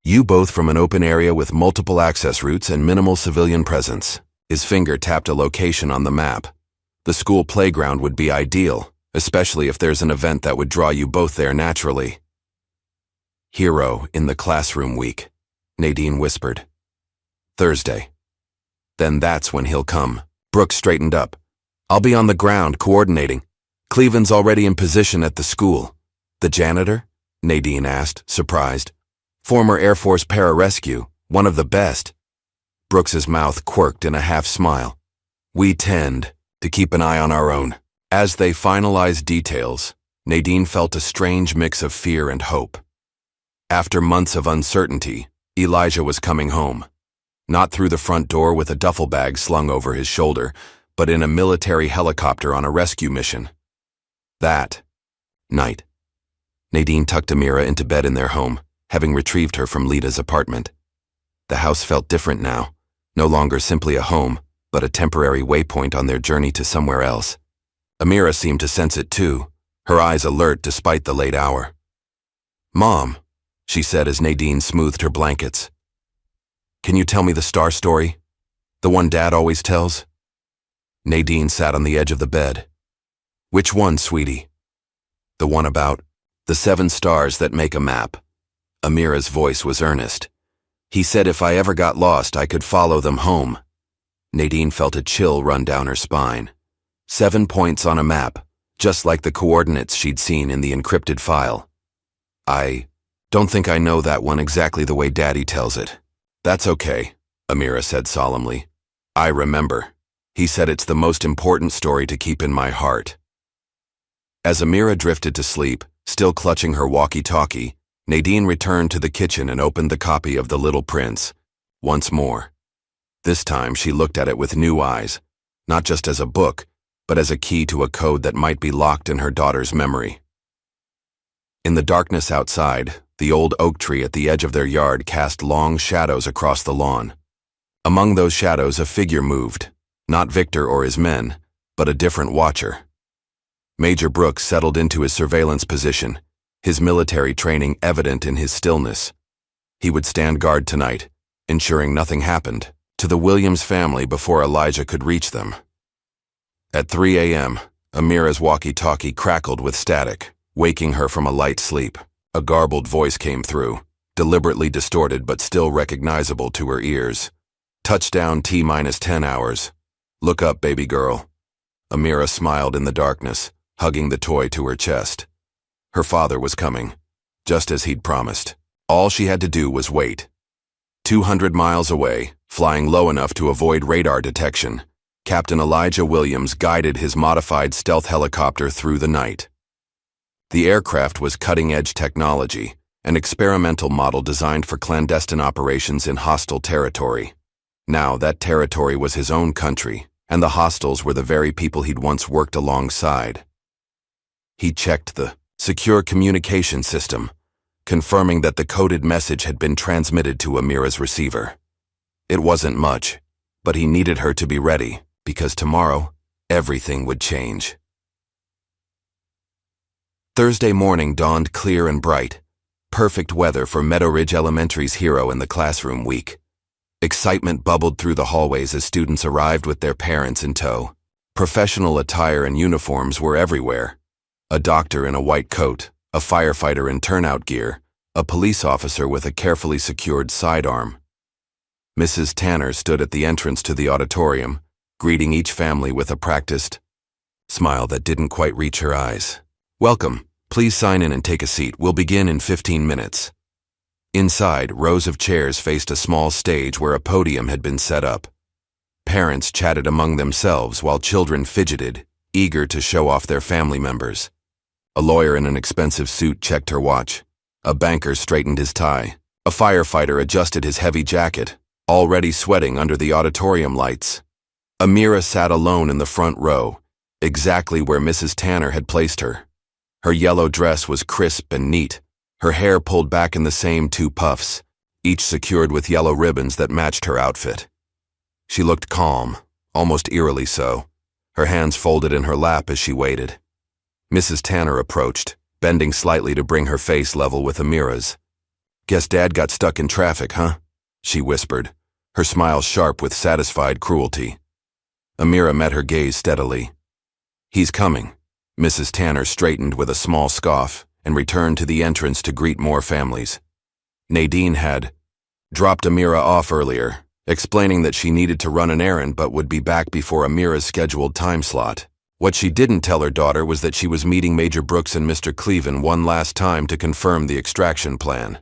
you both from an open area with multiple access routes and minimal civilian presence." His finger tapped a location on the map. The school playground would be ideal, especially if there's an event that would draw you both there naturally. Hero in the classroom week, Nadine whispered. Thursday. Then that's when he'll come. Brooke straightened up. I'll be on the ground coordinating. Cleveland's already in position at the school. The janitor? Nadine asked, surprised. Former Air Force pararescue, one of the best. Brooks's mouth quirked in a half-smile. We tend to keep an eye on our own. As they finalized details, Nadine felt a strange mix of fear and hope. After months of uncertainty, Elijah was coming home. Not through the front door with a duffel bag slung over his shoulder, but in a military helicopter on a rescue mission. That night, Nadine tucked Amira into bed in their home, having retrieved her from Lita's apartment. The house felt different now, no longer simply a home, but a temporary waypoint on their journey to somewhere else. Amira seemed to sense it too, her eyes alert despite the late hour. Mom, she said as Nadine smoothed her blankets. Can you tell me the star story? The one Dad always tells? Nadine sat on the edge of the bed. Which one, sweetie? The one about the 7 stars that make a map. Amira's voice was earnest. He said if I ever got lost, I could follow them home. Nadine felt a chill run down her spine. 7 points on a map, just like the coordinates she'd seen in the encrypted file. I don't think I know that one exactly the way Daddy tells it. That's okay, Amira said solemnly. I remember. He said it's the most important story to keep in my heart. As Amira drifted to sleep, still clutching her walkie-talkie, Nadine returned to the kitchen and opened the copy of The Little Prince. Once more. This time she looked at it with new eyes, not just as a book, but as a key to a code that might be locked in her daughter's memory. In the darkness outside, the old oak tree at the edge of their yard cast long shadows across the lawn. Among those shadows a figure moved, not Victor or his men, but a different watcher. Major Brooks settled into his surveillance position, his military training evident in his stillness. He would stand guard tonight, ensuring nothing happened to the Williams family before Elijah could reach them. At 3 a.m., Amira's walkie-talkie crackled with static, waking her from a light sleep. A garbled voice came through, deliberately distorted but still recognizable to her ears. Touchdown T-10 hours. Look up, baby girl. Amira smiled in the darkness, hugging the toy to her chest. Her father was coming, just as he'd promised. All she had to do was wait. 200 miles away, flying low enough to avoid radar detection, Captain Elijah Williams guided his modified stealth helicopter through the night. The aircraft was cutting-edge technology, an experimental model designed for clandestine operations in hostile territory. Now that territory was his own country, and the hostiles were the very people he'd once worked alongside. He checked the secure communication system, confirming that the coded message had been transmitted to Amira's receiver. It wasn't much, but he needed her to be ready, because tomorrow, everything would change. Thursday morning dawned clear and bright, perfect weather for Meadow Ridge Elementary's hero in the classroom week. Excitement bubbled through the hallways as students arrived with their parents in tow. Professional attire and uniforms were everywhere. A doctor in a white coat, a firefighter in turnout gear, a police officer with a carefully secured sidearm. Mrs. Tanner stood at the entrance to the auditorium, greeting each family with a practiced smile that didn't quite reach her eyes. Welcome. Please sign in and take a seat. We'll begin in 15 minutes. Inside, rows of chairs faced a small stage where a podium had been set up. Parents chatted among themselves while children fidgeted, eager to show off their family members. A lawyer in an expensive suit checked her watch. A banker straightened his tie. A firefighter adjusted his heavy jacket, already sweating under the auditorium lights. Amira sat alone in the front row, exactly where Mrs. Tanner had placed her. Her yellow dress was crisp and neat, her hair pulled back in the same 2 puffs, each secured with yellow ribbons that matched her outfit. She looked calm, almost eerily so, her hands folded in her lap as she waited. Mrs. Tanner approached, bending slightly to bring her face level with Amira's. Guess Dad got stuck in traffic, huh? She whispered, her smile sharp with satisfied cruelty. Amira met her gaze steadily. "He's coming." Mrs. Tanner straightened with a small scoff and returned to the entrance to greet more families. Nadine had dropped Amira off earlier, explaining that she needed to run an errand but would be back before Amira's scheduled time slot. What she didn't tell her daughter was that she was meeting Major Brooks and Mr. Cleven one last time to confirm the extraction plan.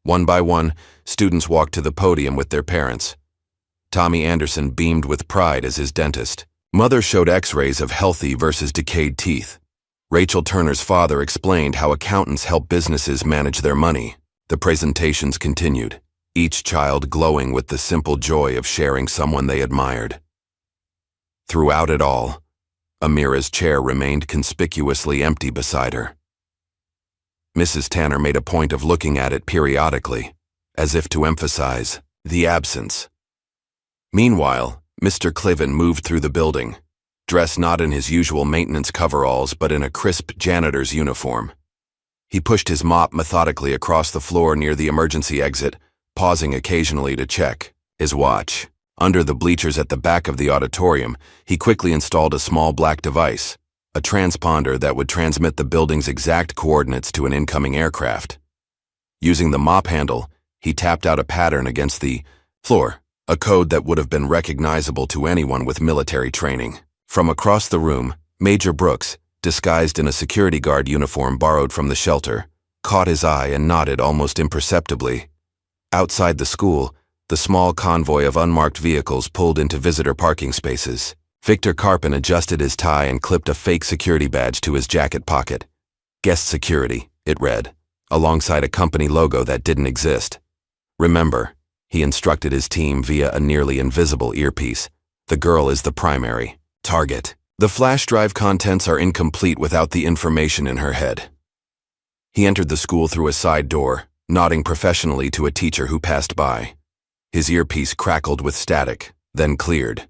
One by one, students walked to the podium with their parents. Tommy Anderson beamed with pride as his dentist. Mother showed x-rays of healthy versus decayed teeth. Rachel Turner's father explained how accountants help businesses manage their money. The presentations continued, each child glowing with the simple joy of sharing someone they admired. Throughout it all, Amira's chair remained conspicuously empty beside her. Mrs. Tanner made a point of looking at it periodically, as if to emphasize the absence. Meanwhile, Mr. Cleven moved through the building, dressed not in his usual maintenance coveralls but in a crisp janitor's uniform. He pushed his mop methodically across the floor near the emergency exit, pausing occasionally to check his watch. Under the bleachers at the back of the auditorium, he quickly installed a small black device, a transponder that would transmit the building's exact coordinates to an incoming aircraft. Using the mop handle, he tapped out a pattern against the floor, a code that would have been recognizable to anyone with military training. From across the room, Major Brooks, disguised in a security guard uniform borrowed from the shelter, caught his eye and nodded almost imperceptibly. Outside the school, the small convoy of unmarked vehicles pulled into visitor parking spaces. Victor Carpin adjusted his tie and clipped a fake security badge to his jacket pocket. Guest security, it read, alongside a company logo that didn't exist. Remember, he instructed his team via a nearly invisible earpiece, the girl is the primary target. The flash drive contents are incomplete without the information in her head. He entered the school through a side door, nodding professionally to a teacher who passed by. His earpiece crackled with static, then cleared.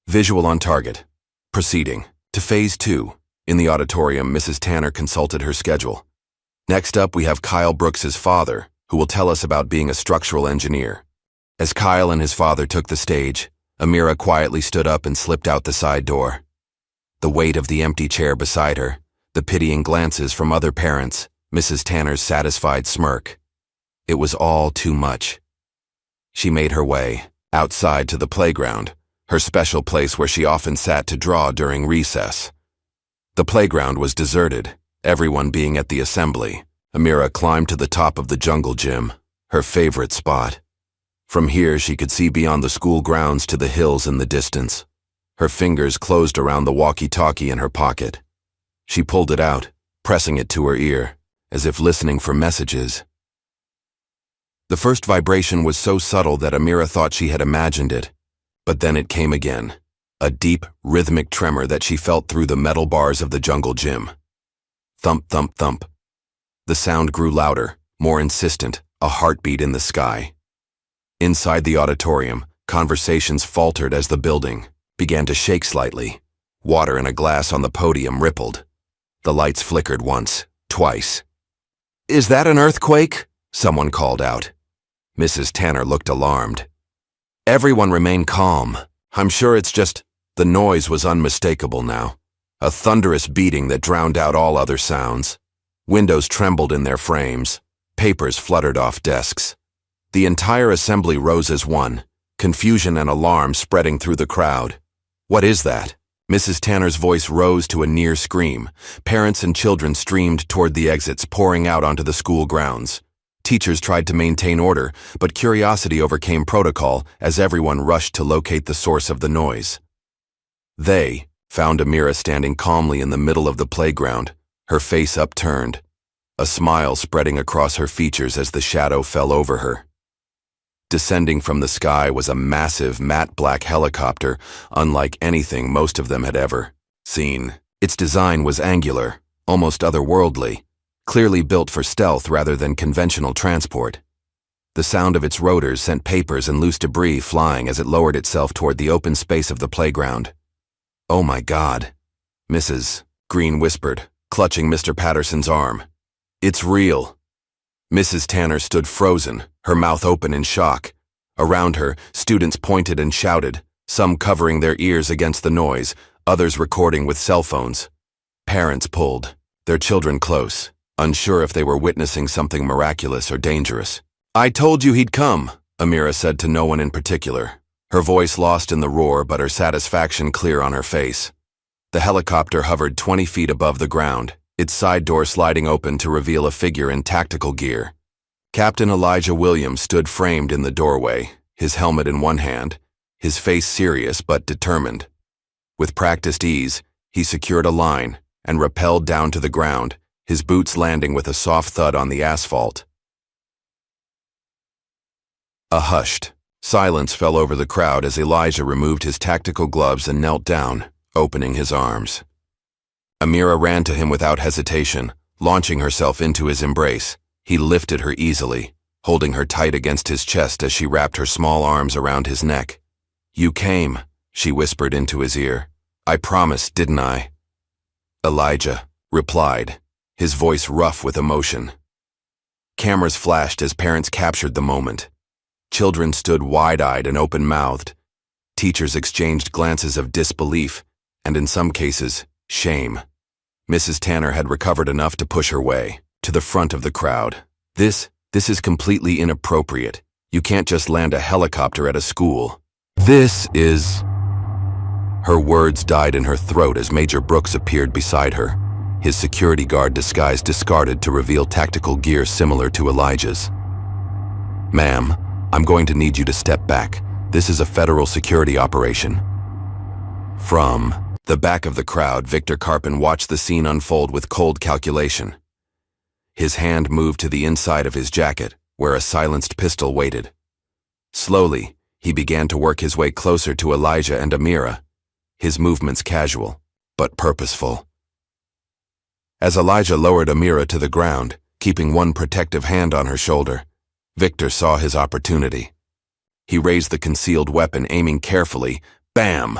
Visual on target. Proceeding to Phase 2. In the auditorium, Mrs. Tanner consulted her schedule. Next up, we have Kyle Brooks's father, who will tell us about being a structural engineer. As Kyle and his father took the stage, Amira quietly stood up and slipped out the side door. The weight of the empty chair beside her, the pitying glances from other parents, Mrs. Tanner's satisfied smirk. It was all too much. She made her way outside to the playground, her special place where she often sat to draw during recess. The playground was deserted, everyone being at the assembly. Amira climbed to the top of the jungle gym, her favorite spot. From here she could see beyond the school grounds to the hills in the distance. Her fingers closed around the walkie-talkie in her pocket. She pulled it out, pressing it to her ear, as if listening for messages. The first vibration was so subtle that Amira thought she had imagined it, but then it came again, a deep, rhythmic tremor that she felt through the metal bars of the jungle gym. Thump, thump, thump. The sound grew louder, more insistent, a heartbeat in the sky. Inside the auditorium, conversations faltered as the building began to shake slightly. Water in a glass on the podium rippled. The lights flickered once, twice. "Is that an earthquake?" someone called out. Mrs. Tanner looked alarmed. Everyone remained calm. "I'm sure it's just..." The noise was unmistakable now, a thunderous beating that drowned out all other sounds. Windows trembled in their frames. Papers fluttered off desks. The entire assembly rose as one, confusion and alarm spreading through the crowd. "What is that?" Mrs. Tanner's voice rose to a near scream. Parents and children streamed toward the exits, pouring out onto the school grounds. Teachers tried to maintain order, but curiosity overcame protocol as everyone rushed to locate the source of the noise. They found Amira standing calmly in the middle of the playground, her face upturned, a smile spreading across her features as the shadow fell over her. Descending from the sky was a massive matte black helicopter, unlike anything most of them had ever seen. Its design was angular, almost otherworldly, clearly built for stealth rather than conventional transport. The sound of its rotors sent papers and loose debris flying as it lowered itself toward the open space of the playground. "Oh my God," Mrs. Green whispered, clutching Mr. Patterson's arm. "It's real." Mrs. Tanner stood frozen, her mouth open in shock. Around her, students pointed and shouted, some covering their ears against the noise, others recording with cell phones. Parents pulled their children close, unsure if they were witnessing something miraculous or dangerous. "I told you he'd come," Amira said to no one in particular, her voice lost in the roar but her satisfaction clear on her face. The helicopter hovered 20 feet above the ground, its side door sliding open to reveal a figure in tactical gear. Captain Elijah Williams stood framed in the doorway, his helmet in one hand, his face serious but determined. With practiced ease, he secured a line and rappelled down to the ground, his boots landing with a soft thud on the asphalt. A hushed silence fell over the crowd as Elijah removed his tactical gloves and knelt down, opening his arms. Amira ran to him without hesitation, launching herself into his embrace. He lifted her easily, holding her tight against his chest as she wrapped her small arms around his neck. "You came," she whispered into his ear. "I promised, didn't I?" Elijah replied, his voice rough with emotion. Cameras flashed as parents captured the moment. Children stood wide-eyed and open-mouthed. Teachers exchanged glances of disbelief, and in some cases, shame. Mrs. Tanner had recovered enough to push her way to the front of the crowd. This is completely inappropriate. You can't just land a helicopter at a school. This is..." Her words died in her throat as Major Brooks appeared beside her, his security guard disguise discarded to reveal tactical gear similar to Elijah's. "Ma'am, I'm going to need you to step back. This is a federal security operation." From the back of the crowd, Victor Carpin watched the scene unfold with cold calculation. His hand moved to the inside of his jacket, where a silenced pistol waited. Slowly, he began to work his way closer to Elijah and Amira, his movements casual, but purposeful. As Elijah lowered Amira to the ground, keeping one protective hand on her shoulder, Victor saw his opportunity. He raised the concealed weapon, aiming carefully. Bam!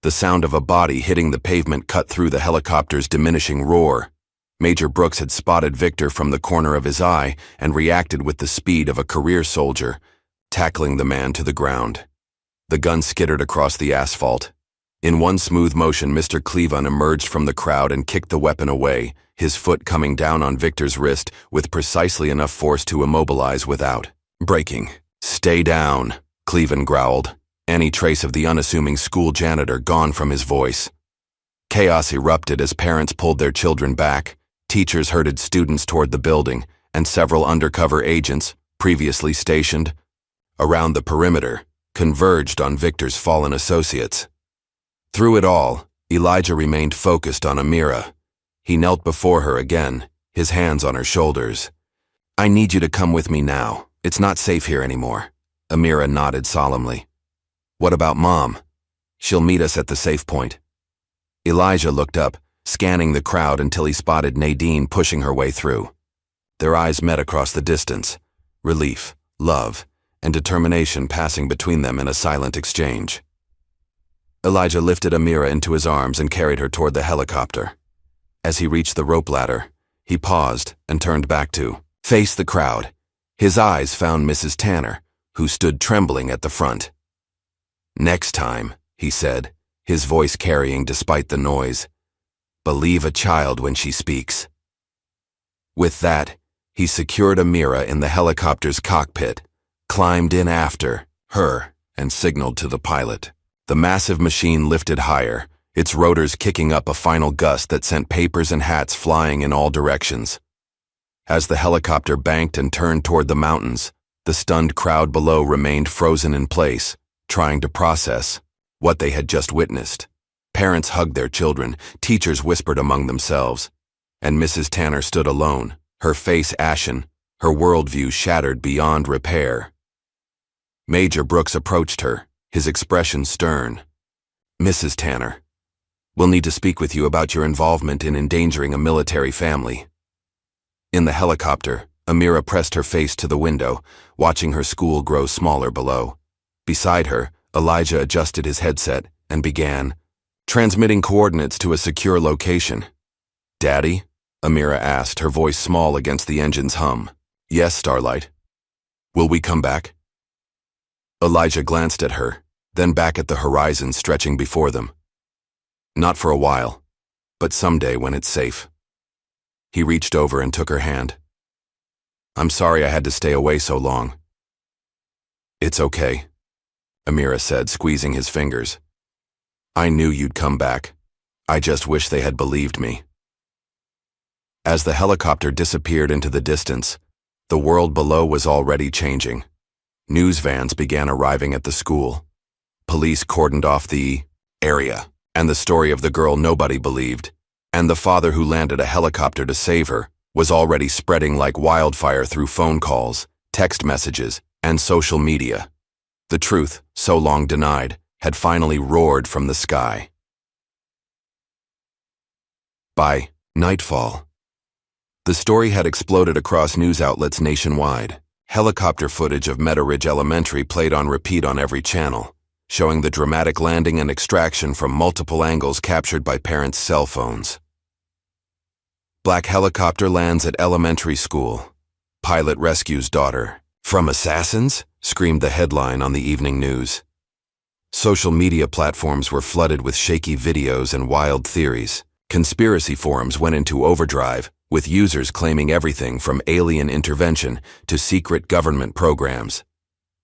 The sound of a body hitting the pavement cut through the helicopter's diminishing roar. Major Brooks had spotted Victor from the corner of his eye and reacted with the speed of a career soldier, tackling the man to the ground. The gun skittered across the asphalt. In one smooth motion, Mr. Cleveland emerged from the crowd and kicked the weapon away, his foot coming down on Victor's wrist with precisely enough force to immobilize without breaking. "Stay down," Cleveland growled, any trace of the unassuming school janitor gone from his voice. Chaos erupted as parents pulled their children back, teachers herded students toward the building, and several undercover agents, previously stationed around the perimeter, converged on Victor's fallen associates. Through it all, Elijah remained focused on Amira. He knelt before her again, his hands on her shoulders. "I need you to come with me now. It's not safe here anymore." Amira nodded solemnly. "What about Mom? She'll meet us at the safe point." Elijah looked up, scanning the crowd until he spotted Nadine pushing her way through. Their eyes met across the distance, relief, love, and determination passing between them in a silent exchange. Elijah lifted Amira into his arms and carried her toward the helicopter. As he reached the rope ladder, he paused and turned back to face the crowd. His eyes found Mrs. Tanner, who stood trembling at the front. "Next time," he said, his voice carrying despite the noise, "believe a child when she speaks." With that, he secured Amira in the helicopter's cockpit, climbed in after her, and signaled to the pilot. The massive machine lifted higher, its rotors kicking up a final gust that sent papers and hats flying in all directions. As the helicopter banked and turned toward the mountains, the stunned crowd below remained frozen in place, trying to process what they had just witnessed. Parents hugged their children, teachers whispered among themselves, and Mrs. Tanner stood alone, her face ashen, her worldview shattered beyond repair. Major Brooks approached her, his expression stern. "Mrs. Tanner, we'll need to speak with you about your involvement in endangering a military family." In the helicopter, Amira pressed her face to the window, watching her school grow smaller below. Beside her, Elijah adjusted his headset and began transmitting coordinates to a secure location. "Daddy?" Amira asked, her voice small against the engine's hum. "Yes, Starlight. Will we come back?" Elijah glanced at her, then back at the horizon stretching before them. Not for a while, but someday when it's safe. He reached over and took her hand. I'm sorry I had to stay away so long. It's okay, Amira said, squeezing his fingers. I knew you'd come back. I just wish they had believed me. As the helicopter disappeared into the distance, the world below was already changing. News vans began arriving at the school. Police cordoned off the area, and the story of the girl nobody believed, and the father who landed a helicopter to save her, was already spreading like wildfire through phone calls, text messages, and social media. The truth, so long denied, had finally roared from the sky. By nightfall, the story had exploded across news outlets nationwide. Helicopter footage of Meadow Ridge Elementary played on repeat on every channel, showing the dramatic landing and extraction from multiple angles captured by parents' cell phones. Black helicopter lands at elementary school. Pilot rescues daughter. From assassins? Screamed the headline on the evening news. Social media platforms were flooded with shaky videos and wild theories. Conspiracy forums went into overdrive, with users claiming everything from alien intervention to secret government programs.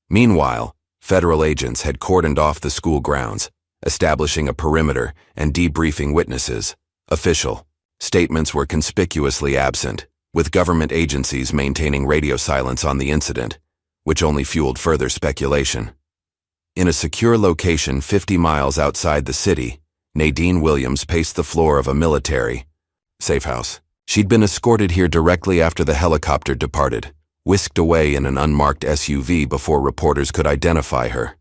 Meanwhile, federal agents had cordoned off the school grounds, establishing a perimeter and debriefing witnesses. Official statements were conspicuously absent, with government agencies maintaining radio silence on the incident, which only fueled further speculation. In a secure location 50 miles outside the city, Nadine Williams paced the floor of a military safe house. She'd been escorted here directly after the helicopter departed, whisked away in an unmarked SUV before reporters could identify her.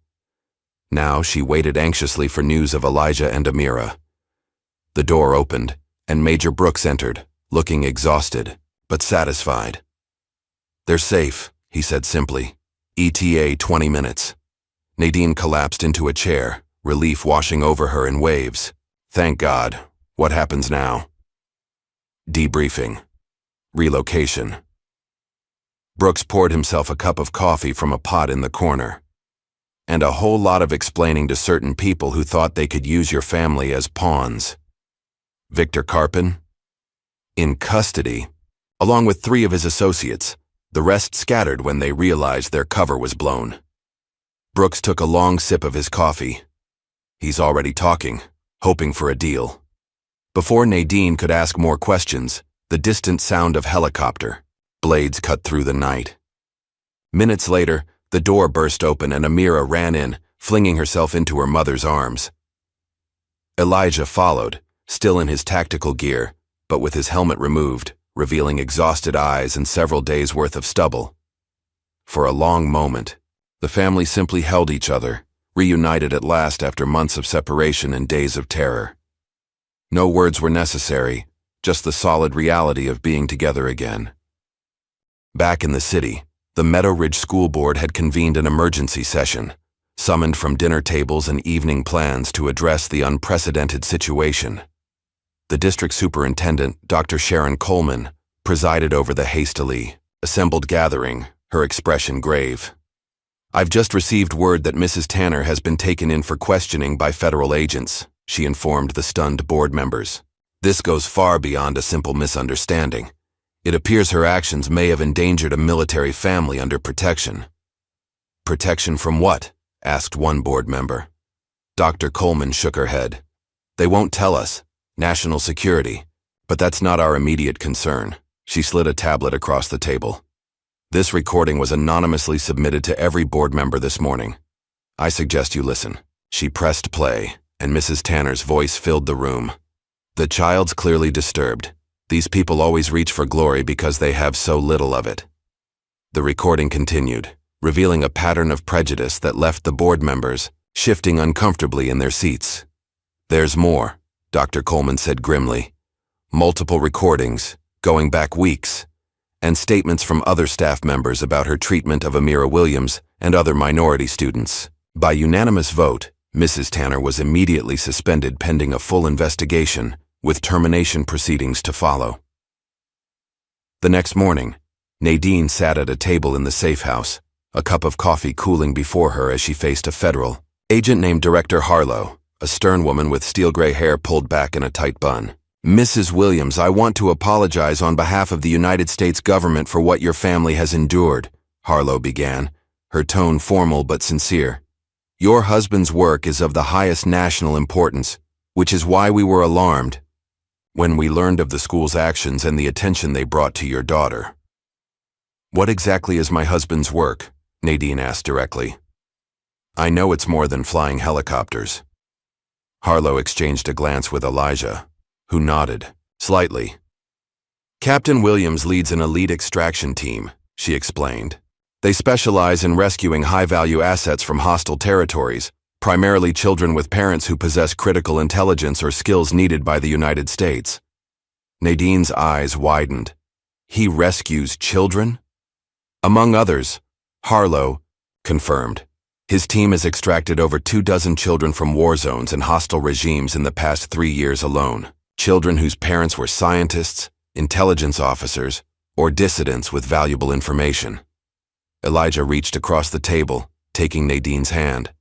Now she waited anxiously for news of Elijah and Amira. The door opened, and Major Brooks entered, looking exhausted, but satisfied. They're safe, he said simply. ETA 20 minutes. Nadine collapsed into a chair, relief washing over her in waves. Thank God. What happens now? Debriefing. Relocation. Brooks poured himself a cup of coffee from a pot in the corner. And a whole lot of explaining to certain people who thought they could use your family as pawns. Victor Carpin? In custody, along with 3 of his associates. The rest scattered when they realized their cover was blown. Brooks took a long sip of his coffee. He's already talking, hoping for a deal. Before Nadine could ask more questions, the distant sound of helicopter. Blades cut through the night. Minutes later, the door burst open and Amira ran in, flinging herself into her mother's arms. Elijah followed, still in his tactical gear, but with his helmet removed, revealing exhausted eyes and several days' worth of stubble. For a long moment, the family simply held each other, reunited at last after months of separation and days of terror. No words were necessary, just the solid reality of being together again. Back in the city, the Meadow Ridge School Board had convened an emergency session, summoned from dinner tables and evening plans to address the unprecedented situation. The district superintendent, Dr. Sharon Coleman, presided over the hastily assembled gathering, her expression grave. I've just received word that Mrs. Tanner has been taken in for questioning by federal agents, she informed the stunned board members. This goes far beyond a simple misunderstanding. It appears her actions may have endangered a military family under protection. Protection from what? Asked one board member. Dr. Coleman shook her head. They won't tell us. National security. But that's not our immediate concern. She slid a tablet across the table. This recording was anonymously submitted to every board member this morning. I suggest you listen. She pressed play, and Mrs. Tanner's voice filled the room. The child's clearly disturbed. These people always reach for glory because they have so little of it. The recording continued, revealing a pattern of prejudice that left the board members shifting uncomfortably in their seats. There's more, Dr. Coleman said grimly. Multiple recordings, going back weeks, and statements from other staff members about her treatment of Amira Williams and other minority students. By unanimous vote, Mrs. Tanner was immediately suspended pending a full investigation, with termination proceedings to follow. The next morning, Nadine sat at a table in the safe house, a cup of coffee cooling before her as she faced a federal agent named Director Harlow, a stern woman with steel-gray hair pulled back in a tight bun. "Mrs. Williams, I want to apologize on behalf of the United States government for what your family has endured," Harlow began, her tone formal but sincere. "Your husband's work is of the highest national importance, which is why we were alarmed when we learned of the school's actions and the attention they brought to your daughter." "What exactly is my husband's work?" Nadine asked directly. "I know it's more than flying helicopters." Harlow exchanged a glance with Elijah, who nodded, slightly. "Captain Williams leads an elite extraction team," she explained. "They specialize in rescuing high-value assets from hostile territories, primarily children with parents who possess critical intelligence or skills needed by the United States." Nadine's eyes widened. "He rescues children?" "Among others," Harlow confirmed. "His team has extracted over 24 children from war zones and hostile regimes in the past 3 years alone. Children whose parents were scientists, intelligence officers, or dissidents with valuable information." Elijah reached across the table, taking Nadine's hand.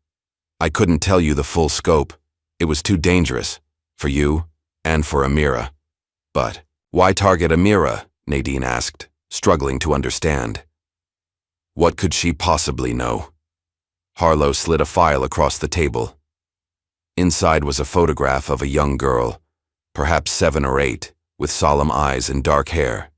"I couldn't tell you the full scope. It was too dangerous, for you and for Amira." "But why target Amira?" Nadine asked, struggling to understand. "What could she possibly know?" Harlow slid a file across the table. Inside was a photograph of a young girl, perhaps 7 or 8, with solemn eyes and dark hair.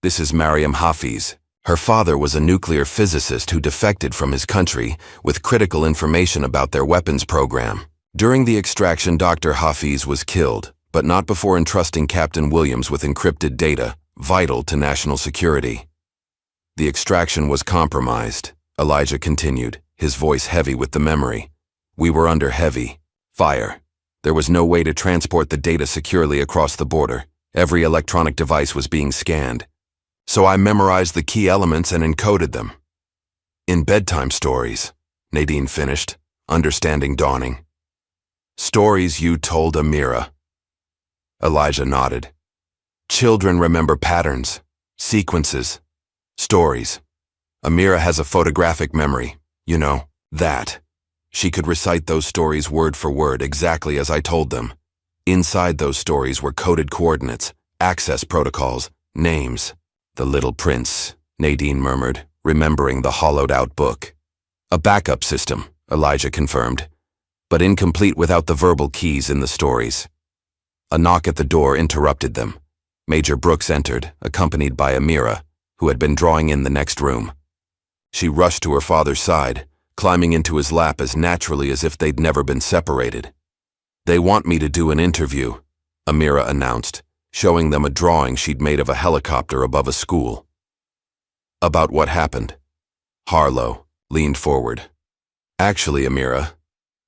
"This is Mariam Hafiz. Her father was a nuclear physicist who defected from his country with critical information about their weapons program. During the extraction, Dr. Hafiz was killed, but not before entrusting Captain Williams with encrypted data, vital to national security. The extraction was compromised," Elijah continued, his voice heavy with the memory. "We were under heavy fire. There was no way to transport the data securely across the border. Every electronic device was being scanned. So I memorized the key elements and encoded them." "In bedtime stories," Nadine finished, understanding dawning. "Stories you told Amira." Elijah nodded. "Children remember patterns, sequences, stories. Amira has a photographic memory, you know, that. She could recite those stories word for word exactly as I told them. Inside those stories were coded coordinates, access protocols, names." "The Little Prince," Nadine murmured, remembering the hollowed-out book. "A backup system," Elijah confirmed, "but incomplete without the verbal keys in the stories." A knock at the door interrupted them. Major Brooks entered, accompanied by Amira, who had been drawing in the next room. She rushed to her father's side, climbing into his lap as naturally as if they'd never been separated. "They want me to do an interview," Amira announced, showing them a drawing she'd made of a helicopter above a school. "About what happened?" Harlow leaned forward. "Actually, Amira,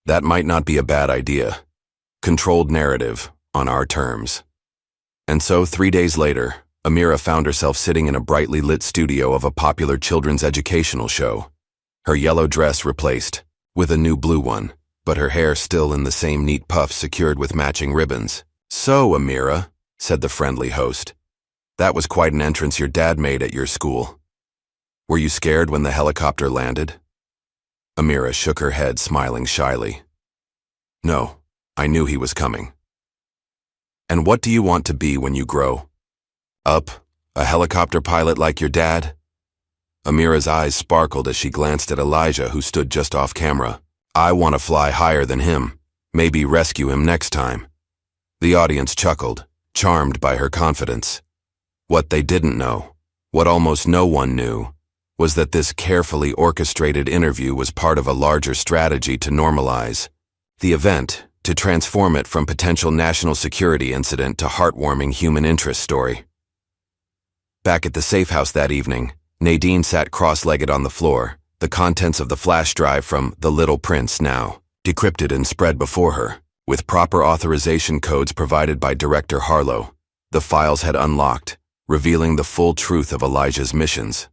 that might not be a bad idea. Controlled narrative, on our terms." And so 3 days later, Amira found herself sitting in a brightly lit studio of a popular children's educational show. Her yellow dress replaced with a new blue one, but her hair still in the same neat puff secured with matching ribbons. "So, Amira," said the friendly host, "that was quite an entrance your dad made at your school. Were you scared when the helicopter landed?" Amira shook her head, smiling shyly. "No, I knew he was coming." "And what do you want to be when you grow up? A helicopter pilot like your dad?" Amira's eyes sparkled as she glanced at Elijah, who stood just off camera. "I want to fly higher than him, maybe rescue him next time." The audience chuckled, charmed by her confidence. What they didn't know, what almost no one knew, was that this carefully orchestrated interview was part of a larger strategy to normalize the event, to transform it from potential national security incident to heartwarming human interest story. Back at the safe house that evening, Nadine sat cross-legged on the floor, the contents of the flash drive from The Little Prince now decrypted and spread before her. With proper authorization codes provided by Director Harlow, the files had unlocked, revealing the full truth of Elijah's missions.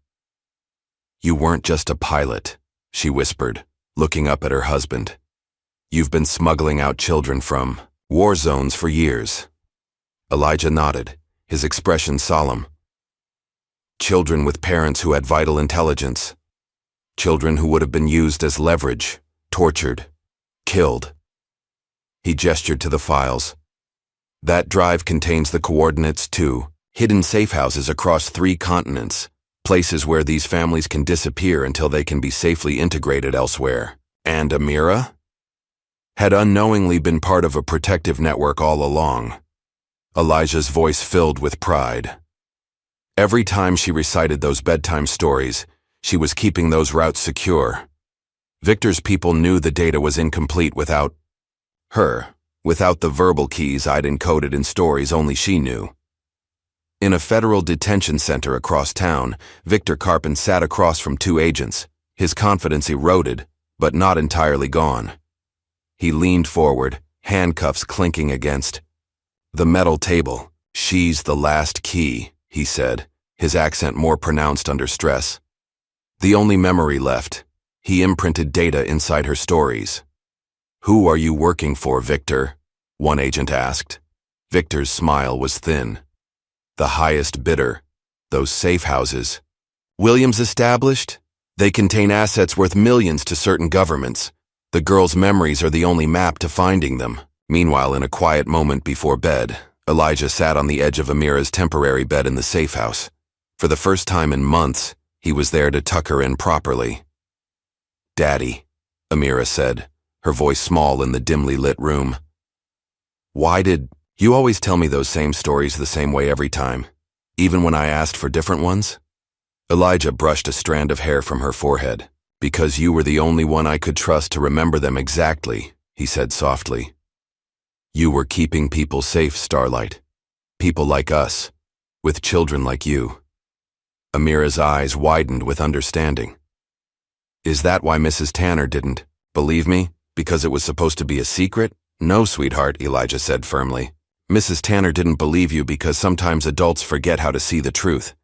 "You weren't just a pilot," she whispered, looking up at her husband. "You've been smuggling out children from war zones for years." Elijah nodded, his expression solemn. "Children with parents who had vital intelligence. Children who would have been used as leverage, tortured, killed." He gestured to the files. That drive contains the coordinates to hidden safe houses across 3 continents, places where these families can disappear until they can be safely integrated elsewhere. And Amira had unknowingly been part of a protective network all along. Elijah's voice filled with pride. Every time she recited those bedtime stories, she was keeping those routes secure. Victor's people knew the data was incomplete without her, without the verbal keys I'd encoded in stories only she knew. In a federal detention center across town, Victor Carpin sat across from 2 agents, his confidence eroded, but not entirely gone. He leaned forward, handcuffs clinking against the metal table. "She's the last key," he said, his accent more pronounced under stress. "The only memory left. He imprinted data inside her stories." "Who are you working for, Victor?" one agent asked. Victor's smile was thin. "The highest bidder. Those safe houses. Williams established? They contain assets worth millions to certain governments. The girl's memories are the only map to finding them." Meanwhile, in a quiet moment before bed, Elijah sat on the edge of Amira's temporary bed in the safe house. For the first time in months, he was there to tuck her in properly. "Daddy," Amira said, her voice small in the dimly lit room. "Why did you always tell me those same stories the same way every time, even when I asked for different ones?" Elijah brushed a strand of hair from her forehead. "Because you were the only one I could trust to remember them exactly," he said softly. "You were keeping people safe, Starlight. People like us, with children like you." Amira's eyes widened with understanding. "Is that why Mrs. Tanner didn't believe me? Because it was supposed to be a secret?" "No, sweetheart," Elijah said firmly. "Mrs. Tanner didn't believe you because sometimes adults forget how to see the truth.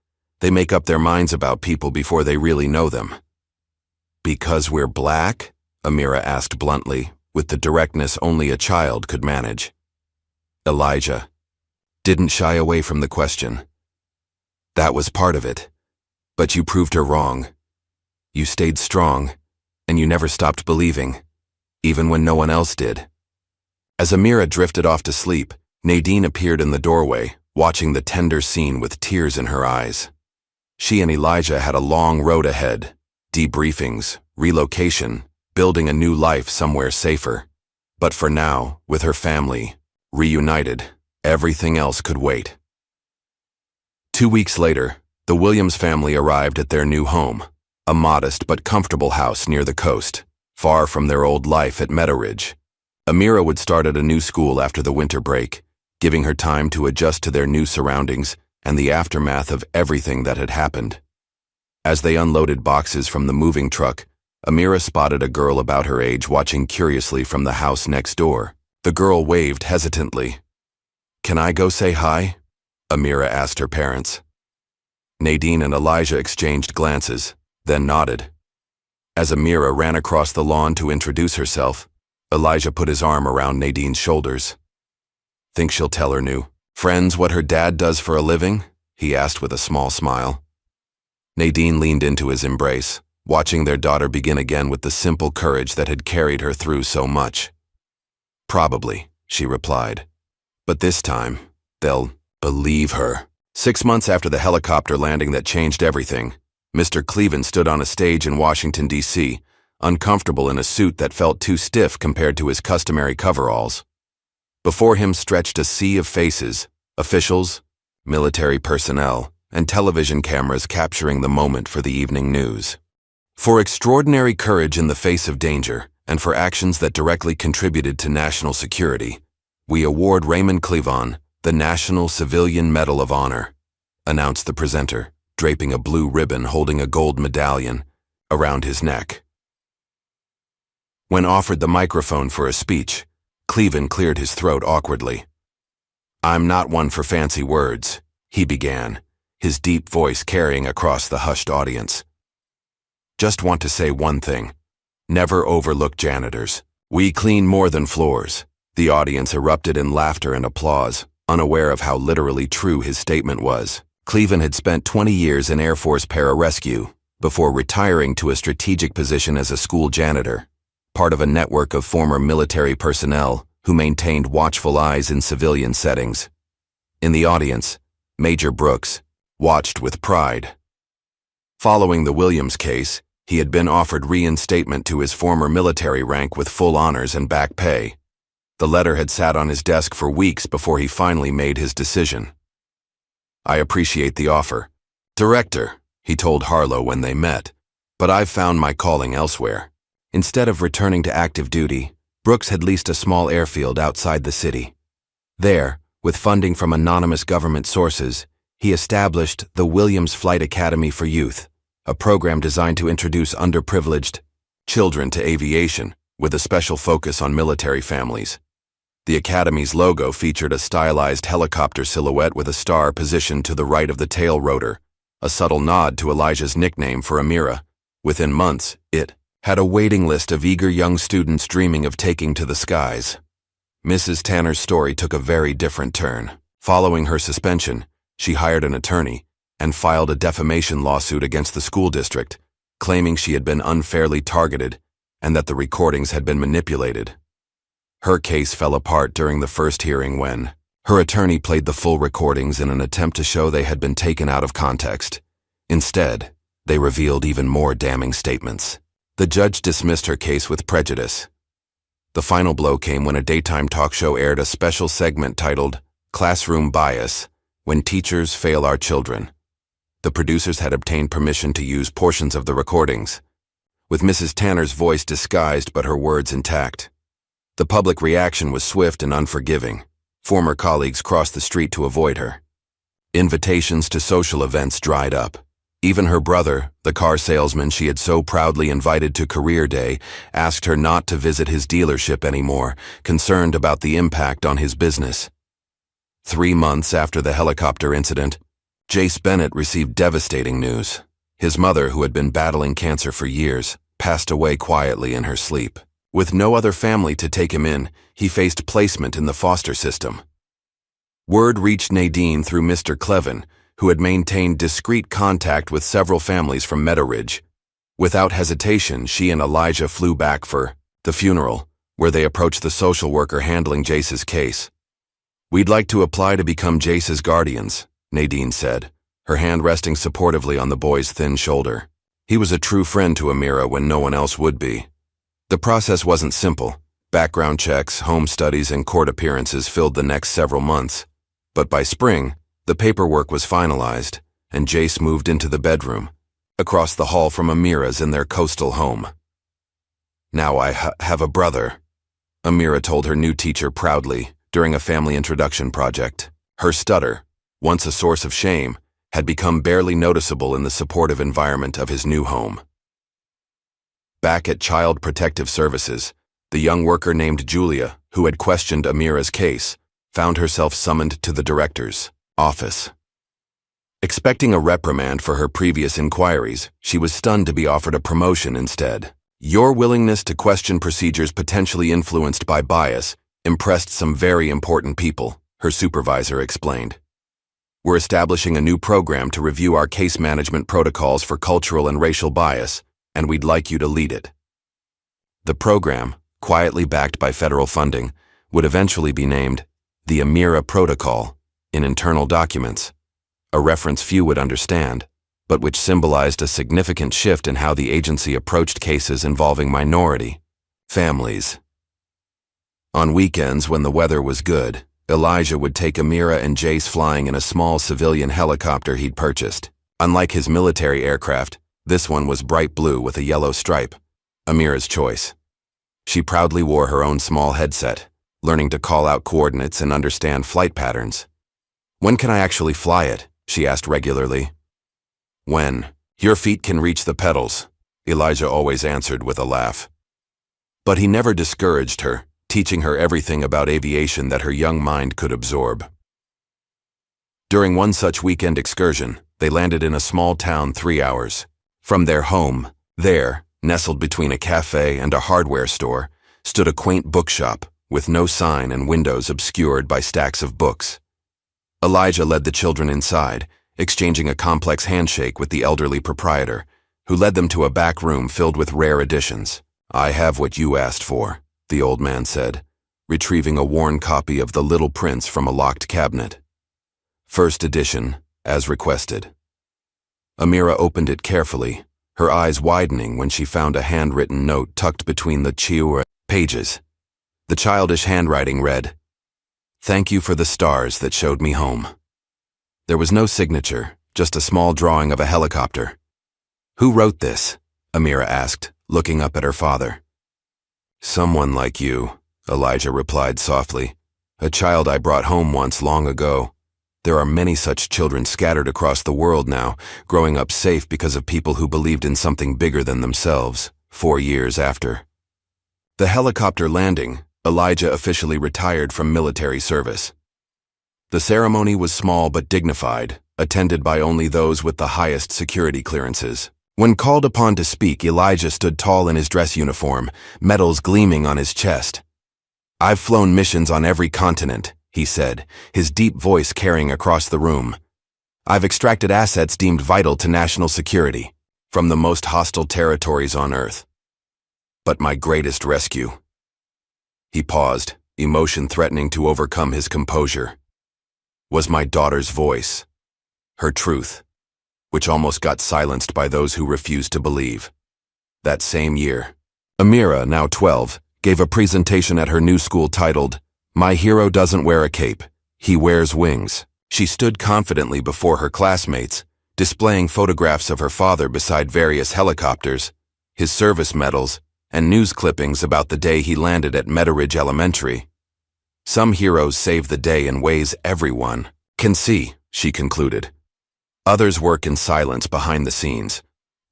They make up their minds about people before they really know them." "Because we're black?" Amira asked bluntly, with the directness only a child could manage. Elijah didn't shy away from the question. "That was part of it. But you proved her wrong. You stayed strong, and you never stopped believing, even when no one else did." As Amira drifted off to sleep, Nadine appeared in the doorway, watching the tender scene with tears in her eyes. She and Elijah had a long road ahead. Debriefings, relocation, building a new life somewhere safer. But for now, with her family, reunited, everything else could wait. 2 weeks later, the Williams family arrived at their new home, a modest but comfortable house near the coast, far from their old life at Meadow Ridge. Amira would start at a new school after the winter break, giving her time to adjust to their new surroundings and the aftermath of everything that had happened. As they unloaded boxes from the moving truck, Amira spotted a girl about her age watching curiously from the house next door. The girl waved hesitantly. "Can I go say hi?" Amira asked her parents. Nadine and Elijah exchanged glances, then nodded. As Amira ran across the lawn to introduce herself, Elijah put his arm around Nadine's shoulders. "Think she'll tell her new friends what her dad does for a living?" he asked with a small smile. Nadine leaned into his embrace, watching their daughter begin again with the simple courage that had carried her through so much. "Probably," she replied. "But this time, they'll believe her." 6 months after the helicopter landing that changed everything, Mr. Cleven stood on a stage in Washington, D.C., uncomfortable in a suit that felt too stiff compared to his customary coveralls. Before him stretched a sea of faces, officials, military personnel, and television cameras capturing the moment for the evening news. For extraordinary courage in the face of danger, and for actions that directly contributed to national security, we award Raymond Cleven the National Civilian Medal of Honor, announced the presenter, draping a blue ribbon holding a gold medallion around his neck. When offered the microphone for a speech, Cleven cleared his throat awkwardly. "I'm not one for fancy words," he began, his deep voice carrying across the hushed audience. "Just want to say one thing. Never overlook janitors. We clean more than floors." The audience erupted in laughter and applause, unaware of how literally true his statement was. Cleven had spent 20 years in Air Force pararescue before retiring to a strategic position as a school janitor, part of a network of former military personnel who maintained watchful eyes in civilian settings. In the audience, Major Brooks watched with pride. Following the Williams case, he had been offered reinstatement to his former military rank with full honors and back pay. The letter had sat on his desk for weeks before he finally made his decision. "I appreciate the offer, Director," he told Harlow when they met, "but I've found my calling elsewhere." Instead of returning to active duty, Brooks had leased a small airfield outside the city. There, with funding from anonymous government sources, he established the Williams Flight Academy for Youth, a program designed to introduce underprivileged children to aviation, with a special focus on military families. The Academy's logo featured a stylized helicopter silhouette with a star positioned to the right of the tail rotor, a subtle nod to Elijah's nickname for Amira. Within months, it had a waiting list of eager young students dreaming of taking to the skies. Mrs. Tanner's story took a very different turn. Following her suspension, she hired an attorney and filed a defamation lawsuit against the school district, claiming she had been unfairly targeted and that the recordings had been manipulated. Her case fell apart during the first hearing when her attorney played the full recordings in an attempt to show they had been taken out of context. Instead, they revealed even more damning statements. The judge dismissed her case with prejudice. The final blow came when a daytime talk show aired a special segment titled "Classroom Bias: When Teachers Fail Our Children." The producers had obtained permission to use portions of the recordings, with Mrs. Tanner's voice disguised but her words intact. The public reaction was swift and unforgiving. Former colleagues crossed the street to avoid her. Invitations to social events dried up. Even her brother, the car salesman she had so proudly invited to Career Day, asked her not to visit his dealership anymore, concerned about the impact on his business. 3 months after the helicopter incident, Jace Bennett received devastating news. His mother, who had been battling cancer for years, passed away quietly in her sleep. With no other family to take him in, he faced placement in the foster system. Word reached Nadine through Mr. Clevin, who had maintained discreet contact with several families from Meadow Ridge. Without hesitation, she and Elijah flew back for the funeral, where they approached the social worker handling Jace's case. "We'd like to apply to become Jace's guardians," Nadine said, her hand resting supportively on the boy's thin shoulder. He was a true friend to Amira when no one else would be. The process wasn't simple. Background checks, home studies, and court appearances filled the next several months. But by spring, the paperwork was finalized, and Jace moved into the bedroom, across the hall from Amira's in their coastal home. "Now I have a brother," Amira told her new teacher proudly during a family introduction project. Her stutter, once a source of shame, had become barely noticeable in the supportive environment of his new home. Back at Child Protective Services, the young worker named Julia, who had questioned Amira's case, found herself summoned to the director's office. Expecting a reprimand for her previous inquiries, she was stunned to be offered a promotion instead. "Your willingness to question procedures potentially influenced by bias impressed some very important people," her supervisor explained. "We're establishing a new program to review our case management protocols for cultural and racial bias, and we'd like you to lead it." The program, quietly backed by federal funding, would eventually be named the Amira Protocol in internal documents, a reference few would understand, but which symbolized a significant shift in how the agency approached cases involving minority families. On weekends, when the weather was good, Elijah would take Amira and Jace flying in a small civilian helicopter he'd purchased. Unlike his military aircraft, this one was bright blue with a yellow stripe, Amira's choice. She proudly wore her own small headset, learning to call out coordinates and understand flight patterns. "When can I actually fly it?" she asked regularly. "When your feet can reach the pedals," Elijah always answered with a laugh. But he never discouraged her, teaching her everything about aviation that her young mind could absorb. During one such weekend excursion, they landed in a small town 3 hours from their home. There, nestled between a cafe and a hardware store, stood a quaint bookshop with no sign and windows obscured by stacks of books. Elijah led the children inside, exchanging a complex handshake with the elderly proprietor, who led them to a back room filled with rare editions. "I have what you asked for," the old man said, retrieving a worn copy of The Little Prince from a locked cabinet. First edition, as requested. Amira opened it carefully, her eyes widening when she found a handwritten note tucked between the pages. The childish handwriting read, "Thank you for the stars that showed me home." There was no signature, just a small drawing of a helicopter. "Who wrote this?" Amira asked, looking up at her father. "Someone like you," Elijah replied softly. "A child I brought home once long ago. There are many such children scattered across the world now, growing up safe because of people who believed in something bigger than themselves, 4 years after." The helicopter landing, Elijah officially retired from military service. The ceremony was small but dignified, attended by only those with the highest security clearances. When called upon to speak, Elijah stood tall in his dress uniform, medals gleaming on his chest. "I've flown missions on every continent," he said, his deep voice carrying across the room. "I've extracted assets deemed vital to national security, from the most hostile territories on Earth. But my greatest rescue—" He paused, emotion threatening to overcome his composure. "Was my daughter's voice, her truth, which almost got silenced by those who refused to believe." That same year, Amira, now 12, gave a presentation at her new school titled, "My Hero Doesn't Wear a Cape, He Wears Wings." She stood confidently before her classmates, displaying photographs of her father beside various helicopters, his service medals, and news clippings about the day he landed at Meadow Ridge Elementary. "Some heroes save the day in ways everyone can see," she concluded. "Others work in silence behind the scenes,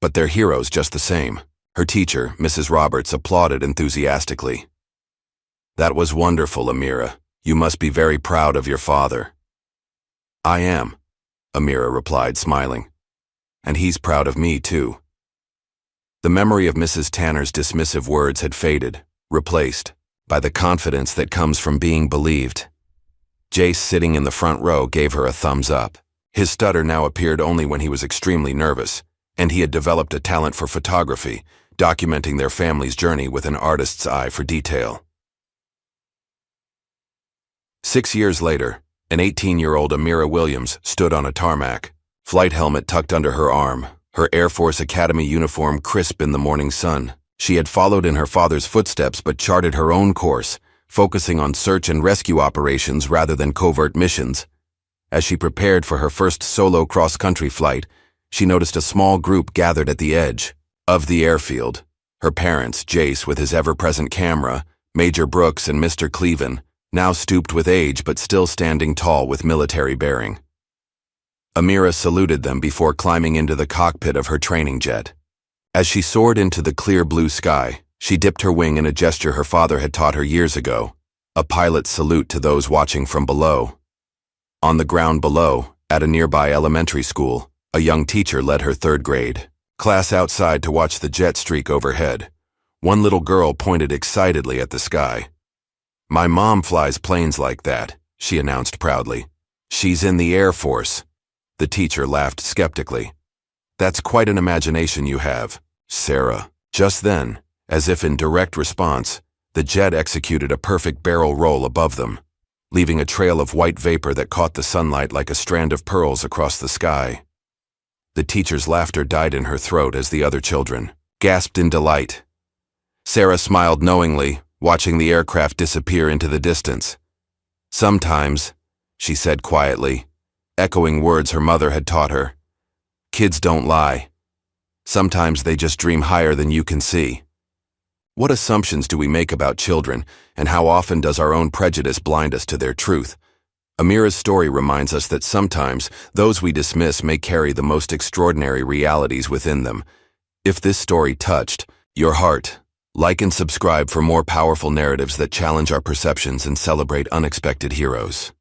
but they're heroes just the same." Her teacher, Mrs. Roberts, applauded enthusiastically. "That was wonderful, Amira. You must be very proud of your father." "I am," Amira replied, smiling. "And he's proud of me, too." The memory of Mrs. Tanner's dismissive words had faded, replaced by the confidence that comes from being believed. Jace, sitting in the front row, gave her a thumbs up. His stutter now appeared only when he was extremely nervous, and he had developed a talent for photography, documenting their family's journey with an artist's eye for detail. 6 years later, an 18-year-old Amira Williams stood on a tarmac, flight helmet tucked under her arm, her Air Force Academy uniform crisp in the morning sun. She had followed in her father's footsteps but charted her own course, focusing on search and rescue operations rather than covert missions. As she prepared for her first solo cross-country flight, she noticed a small group gathered at the edge of the airfield. Her parents, Jace with his ever-present camera, Major Brooks and Mr. Cleven, now stooped with age but still standing tall with military bearing. Amira saluted them before climbing into the cockpit of her training jet. As she soared into the clear blue sky, she dipped her wing in a gesture her father had taught her years ago, a pilot's salute to those watching from below. On the ground below, at a nearby elementary school, a young teacher led her 3rd grade class outside to watch the jet streak overhead. One little girl pointed excitedly at the sky. "My mom flies planes like that," she announced proudly. "She's in the Air Force." The teacher laughed skeptically. "That's quite an imagination you have, Sarah." Just then, as if in direct response, the jet executed a perfect barrel roll above them, leaving a trail of white vapor that caught the sunlight like a strand of pearls across the sky. The teacher's laughter died in her throat as the other children gasped in delight. Sarah smiled knowingly, watching the aircraft disappear into the distance. "Sometimes," she said quietly, echoing words her mother had taught her, "kids don't lie. Sometimes they just dream higher than you can see." What assumptions do we make about children, and how often does our own prejudice blind us to their truth? Amira's story reminds us that sometimes those we dismiss may carry the most extraordinary realities within them. If this story touched your heart, like and subscribe for more powerful narratives that challenge our perceptions and celebrate unexpected heroes.